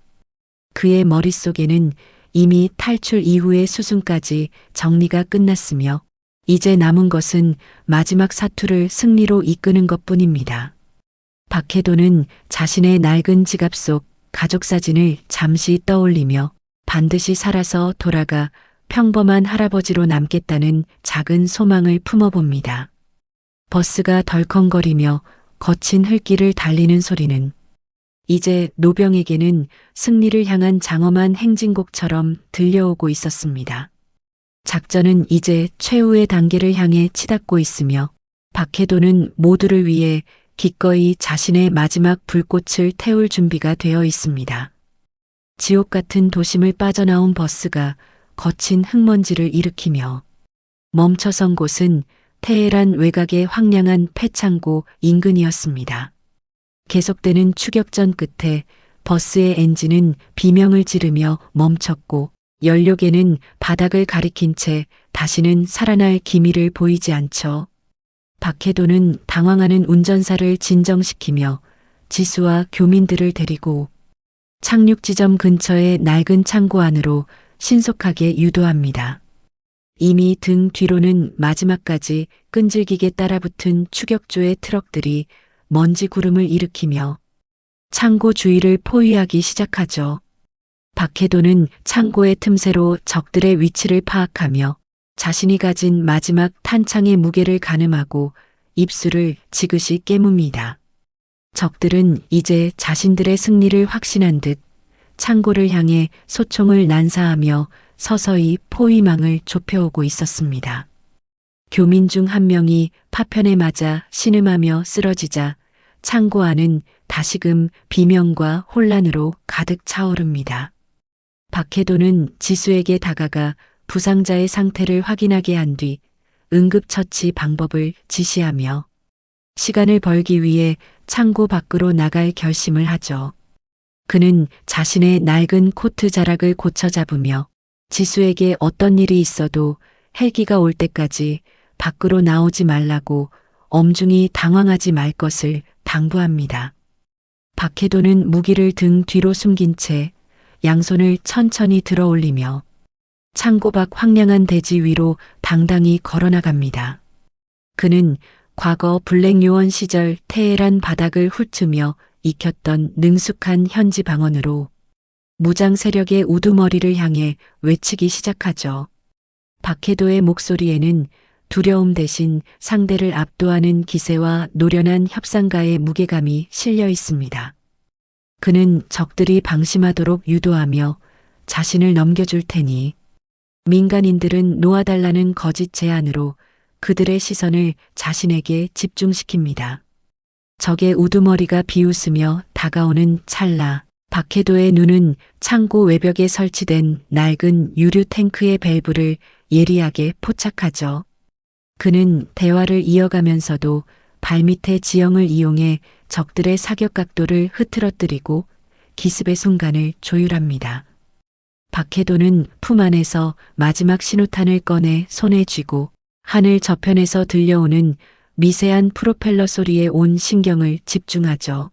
S1: 그의 머릿속에는 이미 탈출 이후의 수순까지 정리가 끝났으며 이제 남은 것은 마지막 사투를 승리로 이끄는 것뿐입니다. 박해도는 자신의 낡은 지갑 속 가족 사진을 잠시 떠올리며 반드시 살아서 돌아가 평범한 할아버지로 남겠다는 작은 소망을 품어봅니다. 버스가 덜컹거리며 거친 흙길을 달리는 소리는 이제 노병에게는 승리를 향한 장엄한 행진곡처럼 들려오고 있었습니다. 작전은 이제 최후의 단계를 향해 치닫고 있으며 박해도는 모두를 위해 기꺼이 자신의 마지막 불꽃을 태울 준비가 되어 있습니다. 지옥 같은 도심을 빠져나온 버스가 거친 흙먼지를 일으키며 멈춰선 곳은 테헤란 외곽의 황량한 폐창고 인근이었습니다. 계속되는 추격전 끝에 버스의 엔진은 비명을 지르며 멈췄고 연료계는 바닥을 가리킨 채 다시는 살아날 기미를 보이지 않죠. 박해도는 당황하는 운전사를 진정시키며 지수와 교민들을 데리고 착륙 지점 근처의 낡은 창고 안으로 신속하게 유도합니다. 이미 등 뒤로는 마지막까지 끈질기게 따라붙은 추격조의 트럭들이 먼지 구름을 일으키며 창고 주위를 포위하기 시작하죠. 박해도는 창고의 틈새로 적들의 위치를 파악하며 자신이 가진 마지막 탄창의 무게를 가늠하고 입술을 지그시 깨뭅니다. 적들은 이제 자신들의 승리를 확신한 듯 창고를 향해 소총을 난사하며 서서히 포위망을 좁혀오고 있었습니다. 교민 중 한 명이 파편에 맞아 신음하며 쓰러지자 창고 안은 다시금 비명과 혼란으로 가득 차오릅니다. 박해도는 지수에게 다가가 부상자의 상태를 확인하게 한 뒤 응급처치 방법을 지시하며 시간을 벌기 위해 창고 밖으로 나갈 결심을 하죠. 그는 자신의 낡은 코트 자락을 고쳐 잡으며 지수에게 어떤 일이 있어도 헬기가 올 때까지 밖으로 나오지 말라고 엄중히 당황하지 말 것을 당부합니다. 박해도는 무기를 등 뒤로 숨긴 채 양손을 천천히 들어 올리며 창고 밖 황량한 대지 위로 당당히 걸어나갑니다. 그는 과거 블랙 요원 시절 테헤란 바닥을 훑으며 익혔던 능숙한 현지 방언으로 무장 세력의 우두머리를 향해 외치기 시작하죠. 박해도의 목소리에는 두려움 대신 상대를 압도하는 기세와 노련한 협상가의 무게감이 실려 있습니다. 그는 적들이 방심하도록 유도하며 자신을 넘겨줄 테니 민간인들은 놓아달라는 거짓 제안으로 그들의 시선을 자신에게 집중시킵니다. 적의 우두머리가 비웃으며 다가오는 찰나 박해도의 눈은 창고 외벽에 설치된 낡은 유류 탱크의 밸브를 예리하게 포착하죠. 그는 대화를 이어가면서도 발밑의 지형을 이용해 적들의 사격 각도를 흐트러뜨리고 기습의 순간을 조율합니다. 박해도는 품 안에서 마지막 신호탄을 꺼내 손에 쥐고 하늘 저편에서 들려오는 미세한 프로펠러 소리에 온 신경을 집중하죠.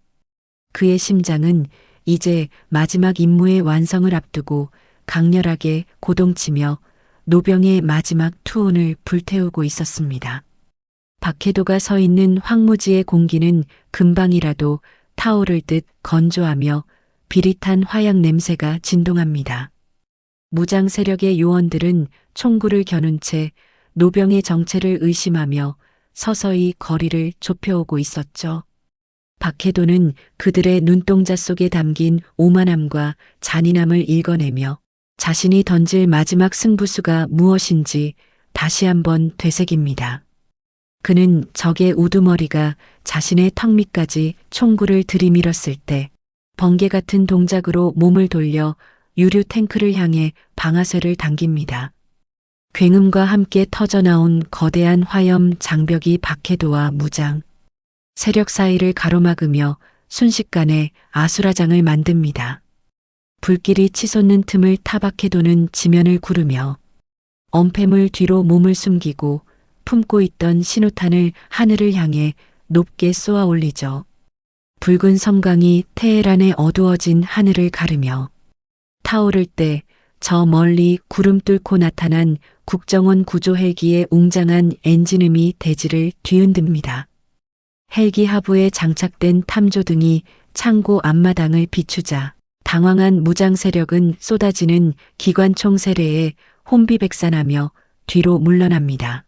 S1: 그의 심장은 이제 마지막 임무의 완성을 앞두고 강렬하게 고동치며 노병의 마지막 투혼을 불태우고 있었습니다. 박해도가 서 있는 황무지의 공기는 금방이라도 타오를 듯 건조하며 비릿한 화약 냄새가 진동합니다. 무장 세력의 요원들은 총구를 겨눈 채 노병의 정체를 의심하며 서서히 거리를 좁혀오고 있었죠. 박해도는 그들의 눈동자 속에 담긴 오만함과 잔인함을 읽어내며 자신이 던질 마지막 승부수가 무엇인지 다시 한번 되새깁니다. 그는 적의 우두머리가 자신의 턱 밑까지 총구를 들이밀었을 때 번개 같은 동작으로 몸을 돌려 유류 탱크를 향해 방아쇠를 당깁니다. 굉음과 함께 터져나온 거대한 화염 장벽이 박해도와 무장 세력 사이를 가로막으며 순식간에 아수라장을 만듭니다. 불길이 치솟는 틈을 타 박해도는 지면을 구르며 엄폐물 뒤로 몸을 숨기고 품고 있던 신호탄을 하늘을 향해 높게 쏘아 올리죠. 붉은 섬광이 테헤란의 어두워진 하늘을 가르며 타오를 때 저 멀리 구름 뚫고 나타난 국정원 구조 헬기의 웅장한 엔진음이 대지를 뒤흔듭니다. 헬기 하부에 장착된 탐조등이 창고 앞마당을 비추자 당황한 무장 세력은 쏟아지는 기관총 세례에 혼비백산하며 뒤로 물러납니다.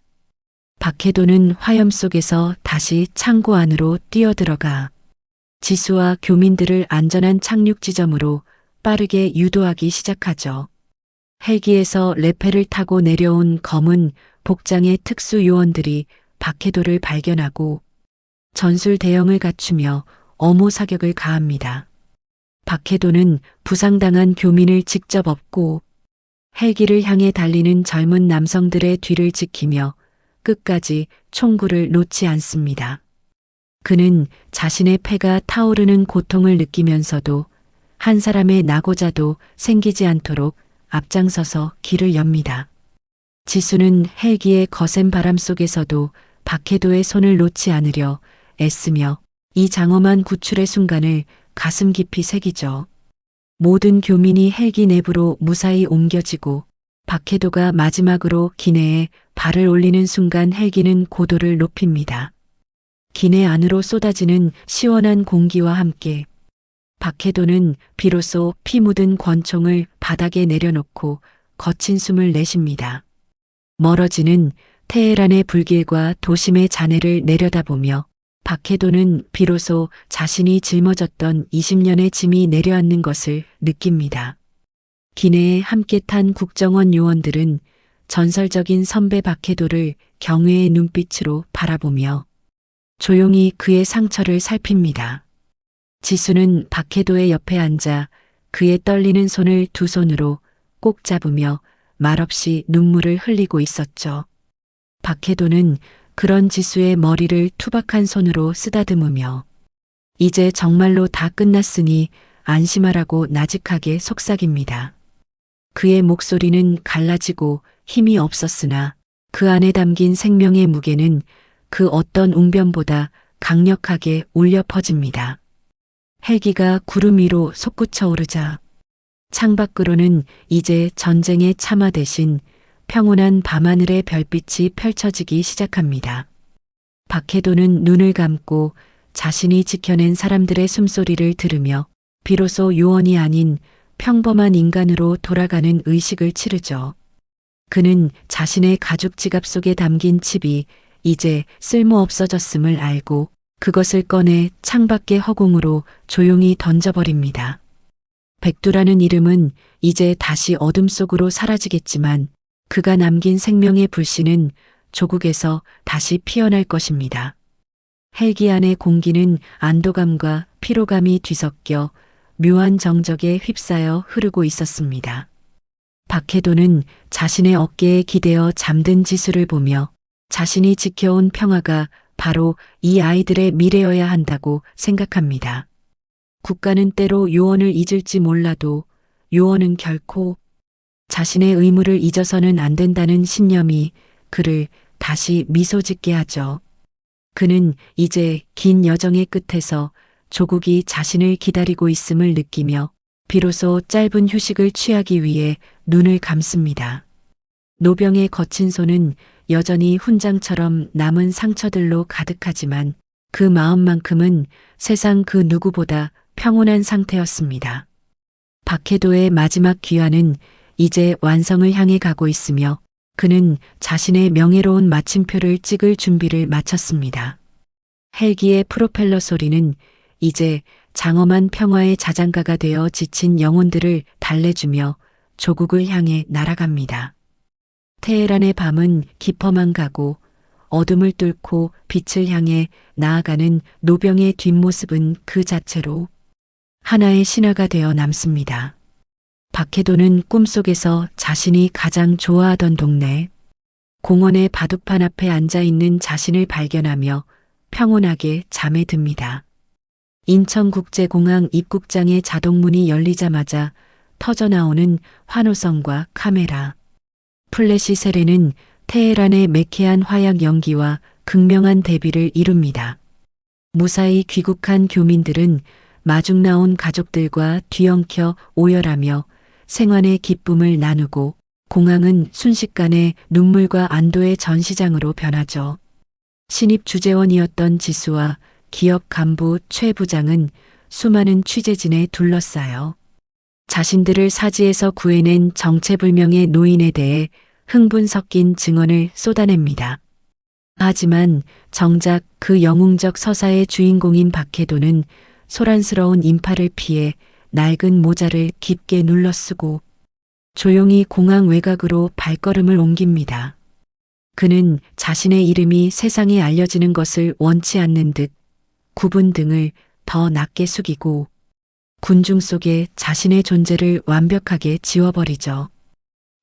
S1: 박해도는 화염 속에서 다시 창고 안으로 뛰어들어가 지수와 교민들을 안전한 착륙 지점으로 빠르게 유도하기 시작하죠. 헬기에서 레페를 타고 내려온 검은 복장의 특수 요원들이 박해도를 발견하고 전술 대응을 갖추며 엄호 사격을 가합니다. 박해도는 부상당한 교민을 직접 업고 헬기를 향해 달리는 젊은 남성들의 뒤를 지키며 끝까지 총구를 놓지 않습니다. 그는 자신의 폐가 타오르는 고통을 느끼면서도 한 사람의 낙오자도 생기지 않도록 앞장서서 길을 엽니다. 지수는 헬기의 거센 바람 속에서도 박해도의 손을 놓지 않으려 애쓰며 이 장엄한 구출의 순간을 가슴 깊이 새기죠. 모든 교민이 헬기 내부로 무사히 옮겨지고 박해도가 마지막으로 기내에 발을 올리는 순간 헬기는 고도를 높입니다. 기내 안으로 쏟아지는 시원한 공기와 함께 박해도는 비로소 피 묻은 권총을 바닥에 내려놓고 거친 숨을 내쉽니다. 멀어지는 테헤란의 불길과 도심의 잔해를 내려다보며 박해도는 비로소 자신이 짊어졌던 20년의 짐이 내려앉는 것을 느낍니다. 기내에 함께 탄 국정원 요원들은 전설적인 선배 박해도를 경외의 눈빛으로 바라보며 조용히 그의 상처를 살핍니다. 지수는 박해도의 옆에 앉아 그의 떨리는 손을 두 손으로 꼭 잡으며 말없이 눈물을 흘리고 있었죠. 박해도는 그런 지수의 머리를 투박한 손으로 쓰다듬으며 이제 정말로 다 끝났으니 안심하라고 나직하게 속삭입니다. 그의 목소리는 갈라지고 힘이 없었으나 그 안에 담긴 생명의 무게는 그 어떤 웅변보다 강력하게 울려 퍼집니다. 헬기가 구름 위로 솟구쳐 오르자 창밖으로는 이제 전쟁의 참화 대신 평온한 밤하늘의 별빛이 펼쳐지기 시작합니다. 박해도는 눈을 감고 자신이 지켜낸 사람들의 숨소리를 들으며 비로소 요원이 아닌 평범한 인간으로 돌아가는 의식을 치르죠. 그는 자신의 가죽 지갑 속에 담긴 칩이 이제 쓸모 없어졌음을 알고 그것을 꺼내 창밖의 허공으로 조용히 던져버립니다. 백두라는 이름은 이제 다시 어둠 속으로 사라지겠지만 그가 남긴 생명의 불씨는 조국에서 다시 피어날 것입니다. 헬기 안의 공기는 안도감과 피로감이 뒤섞여 묘한 정적에 휩싸여 흐르고 있었습니다. 박해도는 자신의 어깨에 기대어 잠든 지수를 보며 자신이 지켜온 평화가 바로 이 아이들의 미래여야 한다고 생각합니다. 국가는 때로 요원을 잊을지 몰라도 요원은 결코 자신의 의무를 잊어서는 안 된다는 신념이 그를 다시 미소 짓게 하죠. 그는 이제 긴 여정의 끝에서 조국이 자신을 기다리고 있음을 느끼며 비로소 짧은 휴식을 취하기 위해 눈을 감습니다. 노병의 거친 손은 여전히 훈장처럼 남은 상처들로 가득하지만 그 마음만큼은 세상 그 누구보다 평온한 상태였습니다. 박해도의 마지막 귀환은 이제 완성을 향해 가고 있으며 그는 자신의 명예로운 마침표를 찍을 준비를 마쳤습니다. 헬기의 프로펠러 소리는 이제 장엄한 평화의 자장가가 되어 지친 영혼들을 달래주며 조국을 향해 날아갑니다. 테헤란의 밤은 깊어만 가고 어둠을 뚫고 빛을 향해 나아가는 노병의 뒷모습은 그 자체로 하나의 신화가 되어 남습니다. 박해도는 꿈속에서 자신이 가장 좋아하던 동네 공원의 바둑판 앞에 앉아있는 자신을 발견하며 평온하게 잠에 듭니다. 인천국제공항 입국장의 자동문이 열리자마자 터져나오는 환호성과 카메라, 플래시 세례는 테헤란의 매캐한 화약 연기와 극명한 대비를 이룹니다. 무사히 귀국한 교민들은 마중 나온 가족들과 뒤엉켜 오열하며 생환의 기쁨을 나누고 공항은 순식간에 눈물과 안도의 전시장으로 변하죠. 신입 주재원이었던 지수와 기업 간부 최 부장은 수많은 취재진에 둘러싸여 자신들을 사지에서 구해낸 정체불명의 노인에 대해 흥분 섞인 증언을 쏟아냅니다. 하지만 정작 그 영웅적 서사의 주인공인 박해도는 소란스러운 인파를 피해 낡은 모자를 깊게 눌러쓰고 조용히 공항 외곽으로 발걸음을 옮깁니다. 그는 자신의 이름이 세상에 알려지는 것을 원치 않는 듯 굽은 등을 더 낮게 숙이고 군중 속에 자신의 존재를 완벽하게 지워버리죠.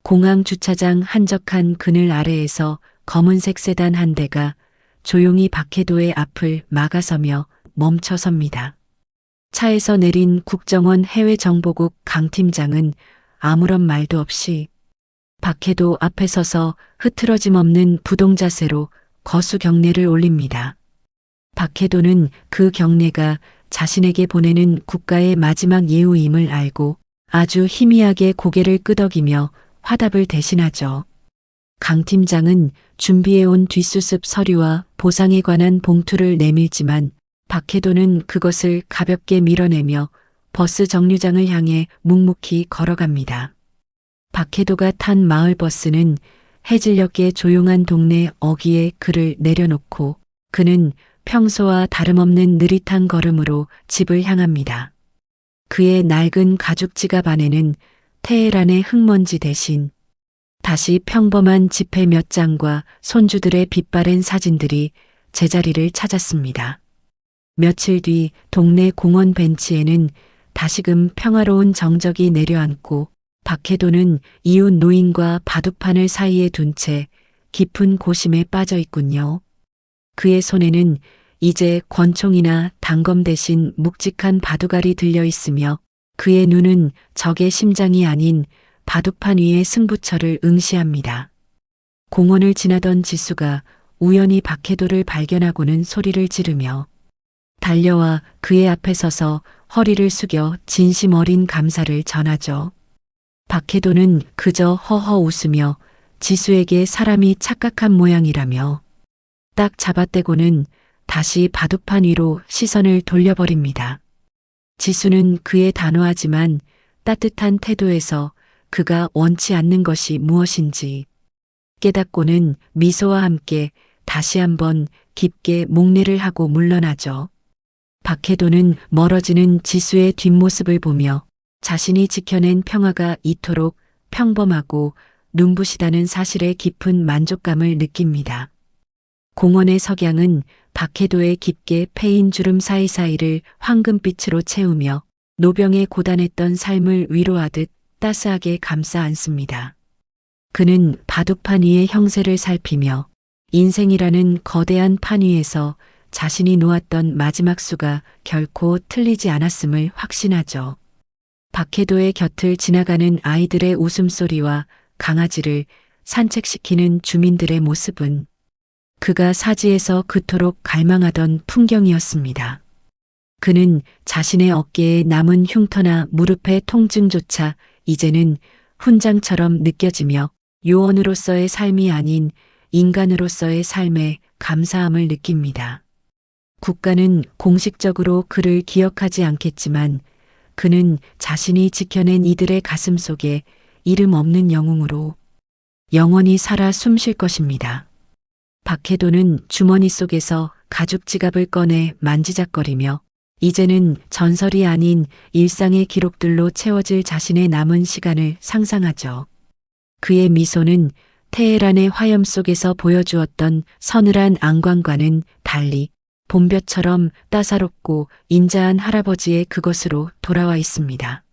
S1: 공항 주차장 한적한 그늘 아래에서 검은색 세단 한 대가 조용히 박해도의 앞을 막아서며 멈춰섭니다. 차에서 내린 국정원 해외정보국 강 팀장은 아무런 말도 없이 박해도 앞에 서서 흐트러짐 없는 부동 자세로 거수 경례를 올립니다. 박해도는 그 경례가 자신에게 보내는 국가의 마지막 예우임을 알고 아주 희미하게 고개를 끄덕이며 화답을 대신하죠. 강 팀장은 준비해온 뒷수습 서류와 보상에 관한 봉투를 내밀지만 박해도는 그것을 가볍게 밀어내며 버스 정류장을 향해 묵묵히 걸어갑니다. 박해도가 탄 마을버스는 해질녘의 조용한 동네 어귀에 그를 내려놓고 그는 평소와 다름없는 느릿한 걸음으로 집을 향합니다. 그의 낡은 가죽 지갑 안에는 테헤란의 흙먼지 대신 다시 평범한 지폐 몇 장과 손주들의 빛바랜 사진들이 제자리를 찾았습니다. 며칠 뒤 동네 공원 벤치에는 다시금 평화로운 정적이 내려앉고 박해도는 이웃 노인과 바둑판을 사이에 둔 채 깊은 고심에 빠져 있군요. 그의 손에는 이제 권총이나 단검 대신 묵직한 바둑알이 들려 있으며 그의 눈은 적의 심장이 아닌 바둑판 위의 승부처를 응시합니다. 공원을 지나던 지수가 우연히 박해도를 발견하고는 소리를 지르며 달려와 그의 앞에 서서 허리를 숙여 진심 어린 감사를 전하죠. 박해도는 그저 허허 웃으며 지수에게 사람이 착각한 모양이라며 딱 잡아떼고는 다시 바둑판 위로 시선을 돌려버립니다. 지수는 그의 단호하지만 따뜻한 태도에서 그가 원치 않는 것이 무엇인지 깨닫고는 미소와 함께 다시 한번 깊게 목례를 하고 물러나죠. 박해도는 멀어지는 지수의 뒷모습을 보며 자신이 지켜낸 평화가 이토록 평범하고 눈부시다는 사실에 깊은 만족감을 느낍니다. 공원의 석양은 박해도의 깊게 패인 주름 사이사이를 황금빛으로 채우며 노병에 고단했던 삶을 위로하듯 따스하게 감싸 안습니다. 그는 바둑판 위의 형세를 살피며 인생이라는 거대한 판 위에서 자신이 놓았던 마지막 수가 결코 틀리지 않았음을 확신하죠. 박해도의 곁을 지나가는 아이들의 웃음소리와 강아지를 산책시키는 주민들의 모습은 그가 사지에서 그토록 갈망하던 풍경이었습니다. 그는 자신의 어깨에 남은 흉터나 무릎의 통증조차 이제는 훈장처럼 느껴지며 요원으로서의 삶이 아닌 인간으로서의 삶에 감사함을 느낍니다. 국가는 공식적으로 그를 기억하지 않겠지만 그는 자신이 지켜낸 이들의 가슴 속에 이름 없는 영웅으로 영원히 살아 숨쉴 것입니다. 박해도는 주머니 속에서 가죽 지갑을 꺼내 만지작거리며 이제는 전설이 아닌 일상의 기록들로 채워질 자신의 남은 시간을 상상하죠. 그의 미소는 테헤란의 화염 속에서 보여주었던 서늘한 안광과는 달리 봄볕처럼 따사롭고 인자한 할아버지의 그것으로 돌아와 있습니다.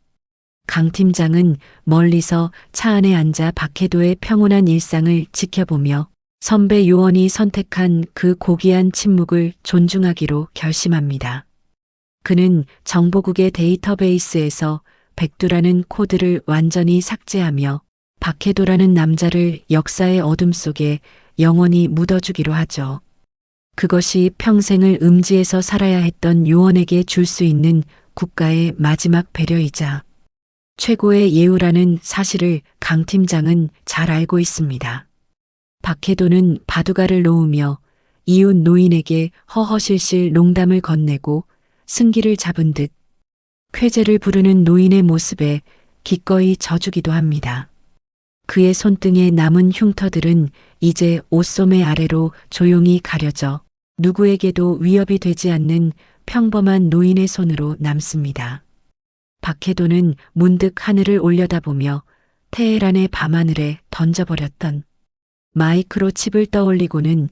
S1: 강 팀장은 멀리서 차 안에 앉아 박해도의 평온한 일상을 지켜보며 선배 요원이 선택한 그 고귀한 침묵을 존중하기로 결심합니다. 그는 정보국의 데이터베이스에서 백두라는 코드를 완전히 삭제하며 박해도라는 남자를 역사의 어둠 속에 영원히 묻어주기로 하죠. 그것이 평생을 음지에서 살아야 했던 요원에게 줄 수 있는 국가의 마지막 배려이자 최고의 예우라는 사실을 강 팀장은 잘 알고 있습니다. 박해도는 바둑알을 놓으며 이웃 노인에게 허허실실 농담을 건네고 승기를 잡은 듯 쾌재를 부르는 노인의 모습에 기꺼이 져주기도 합니다. 그의 손등에 남은 흉터들은 이제 옷소매 아래로 조용히 가려져 누구에게도 위협이 되지 않는 평범한 노인의 손으로 남습니다. 박해도는 문득 하늘을 올려다보며 테헤란의 밤하늘에 던져버렸던 마이크로칩을 떠올리고는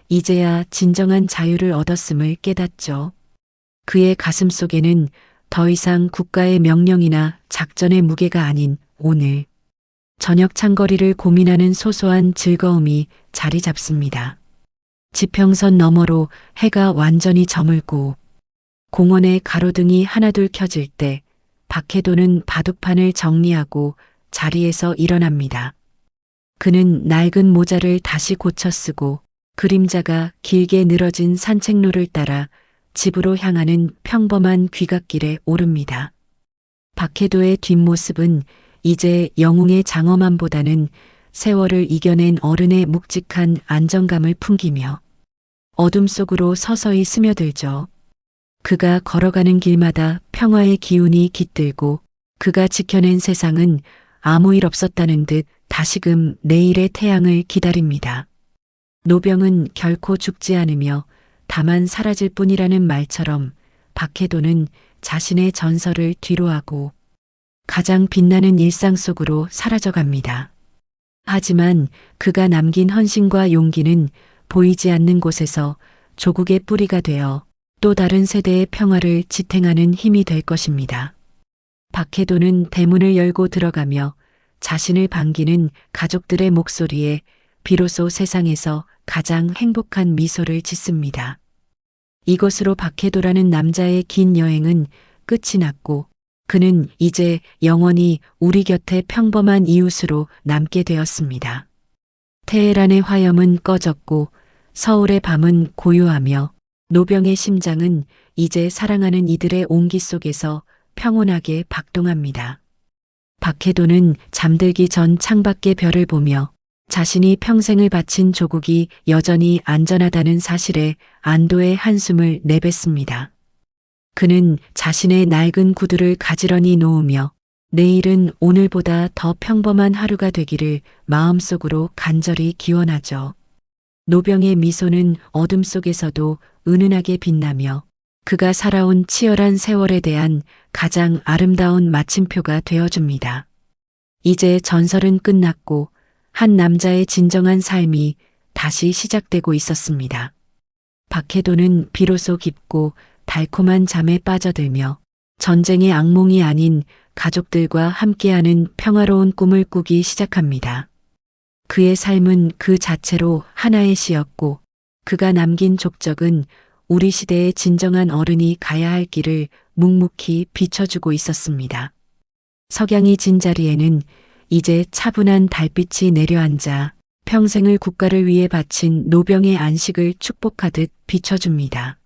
S1: 이제야 진정한 자유를 얻었음을 깨닫죠. 그의 가슴 속에는 더 이상 국가의 명령이나 작전의 무게가 아닌 오늘 저녁 창거리를 고민하는 소소한 즐거움이 자리 잡습니다. 지평선 너머로 해가 완전히 저물고 공원의 가로등이 하나둘 켜질 때 박해도는 바둑판을 정리하고 자리에서 일어납니다. 그는 낡은 모자를 다시 고쳐 쓰고 그림자가 길게 늘어진 산책로를 따라 집으로 향하는 평범한 귀갓길에 오릅니다. 박해도의 뒷모습은 이제 영웅의 장엄함보다는 세월을 이겨낸 어른의 묵직한 안정감을 풍기며 어둠 속으로 서서히 스며들죠. 그가 걸어가는 길마다 평화의 기운이 깃들고 그가 지켜낸 세상은 아무 일 없었다는 듯 다시금 내일의 태양을 기다립니다. 노병은 결코 죽지 않으며 다만 사라질 뿐이라는 말처럼 박해도는 자신의 전설을 뒤로하고 가장 빛나는 일상 속으로 사라져갑니다. 하지만 그가 남긴 헌신과 용기는 보이지 않는 곳에서 조국의 뿌리가 되어 또 다른 세대의 평화를 지탱하는 힘이 될 것입니다. 박해도는 대문을 열고 들어가며 자신을 반기는 가족들의 목소리에 비로소 세상에서 가장 행복한 미소를 짓습니다. 이것으로 박해도라는 남자의 긴 여행은 끝이 났고 그는 이제 영원히 우리 곁에 평범한 이웃으로 남게 되었습니다. 테헤란의 화염은 꺼졌고 서울의 밤은 고요하며 노병의 심장은 이제 사랑하는 이들의 온기 속에서 평온하게 박동합니다. 박해도는 잠들기 전 창밖의 별을 보며 자신이 평생을 바친 조국이 여전히 안전하다는 사실에 안도의 한숨을 내뱉습니다. 그는 자신의 낡은 구두를 가지런히 놓으며 내일은 오늘보다 더 평범한 하루가 되기를 마음속으로 간절히 기원하죠. 노병의 미소는 어둠 속에서도 은은하게 빛나며 그가 살아온 치열한 세월에 대한 가장 아름다운 마침표가 되어줍니다. 이제 전설은 끝났고 한 남자의 진정한 삶이 다시 시작되고 있었습니다. 박해도는 비로소 깊고 달콤한 잠에 빠져들며 전쟁의 악몽이 아닌 가족들과 함께하는 평화로운 꿈을 꾸기 시작합니다. 그의 삶은 그 자체로 하나의 시였고 그가 남긴 족적은 우리 시대의 진정한 어른이 가야 할 길을 묵묵히 비춰주고 있었습니다. 석양이 진 자리에는 이제 차분한 달빛이 내려앉아 평생을 국가를 위해 바친 노병의 안식을 축복하듯 비춰줍니다.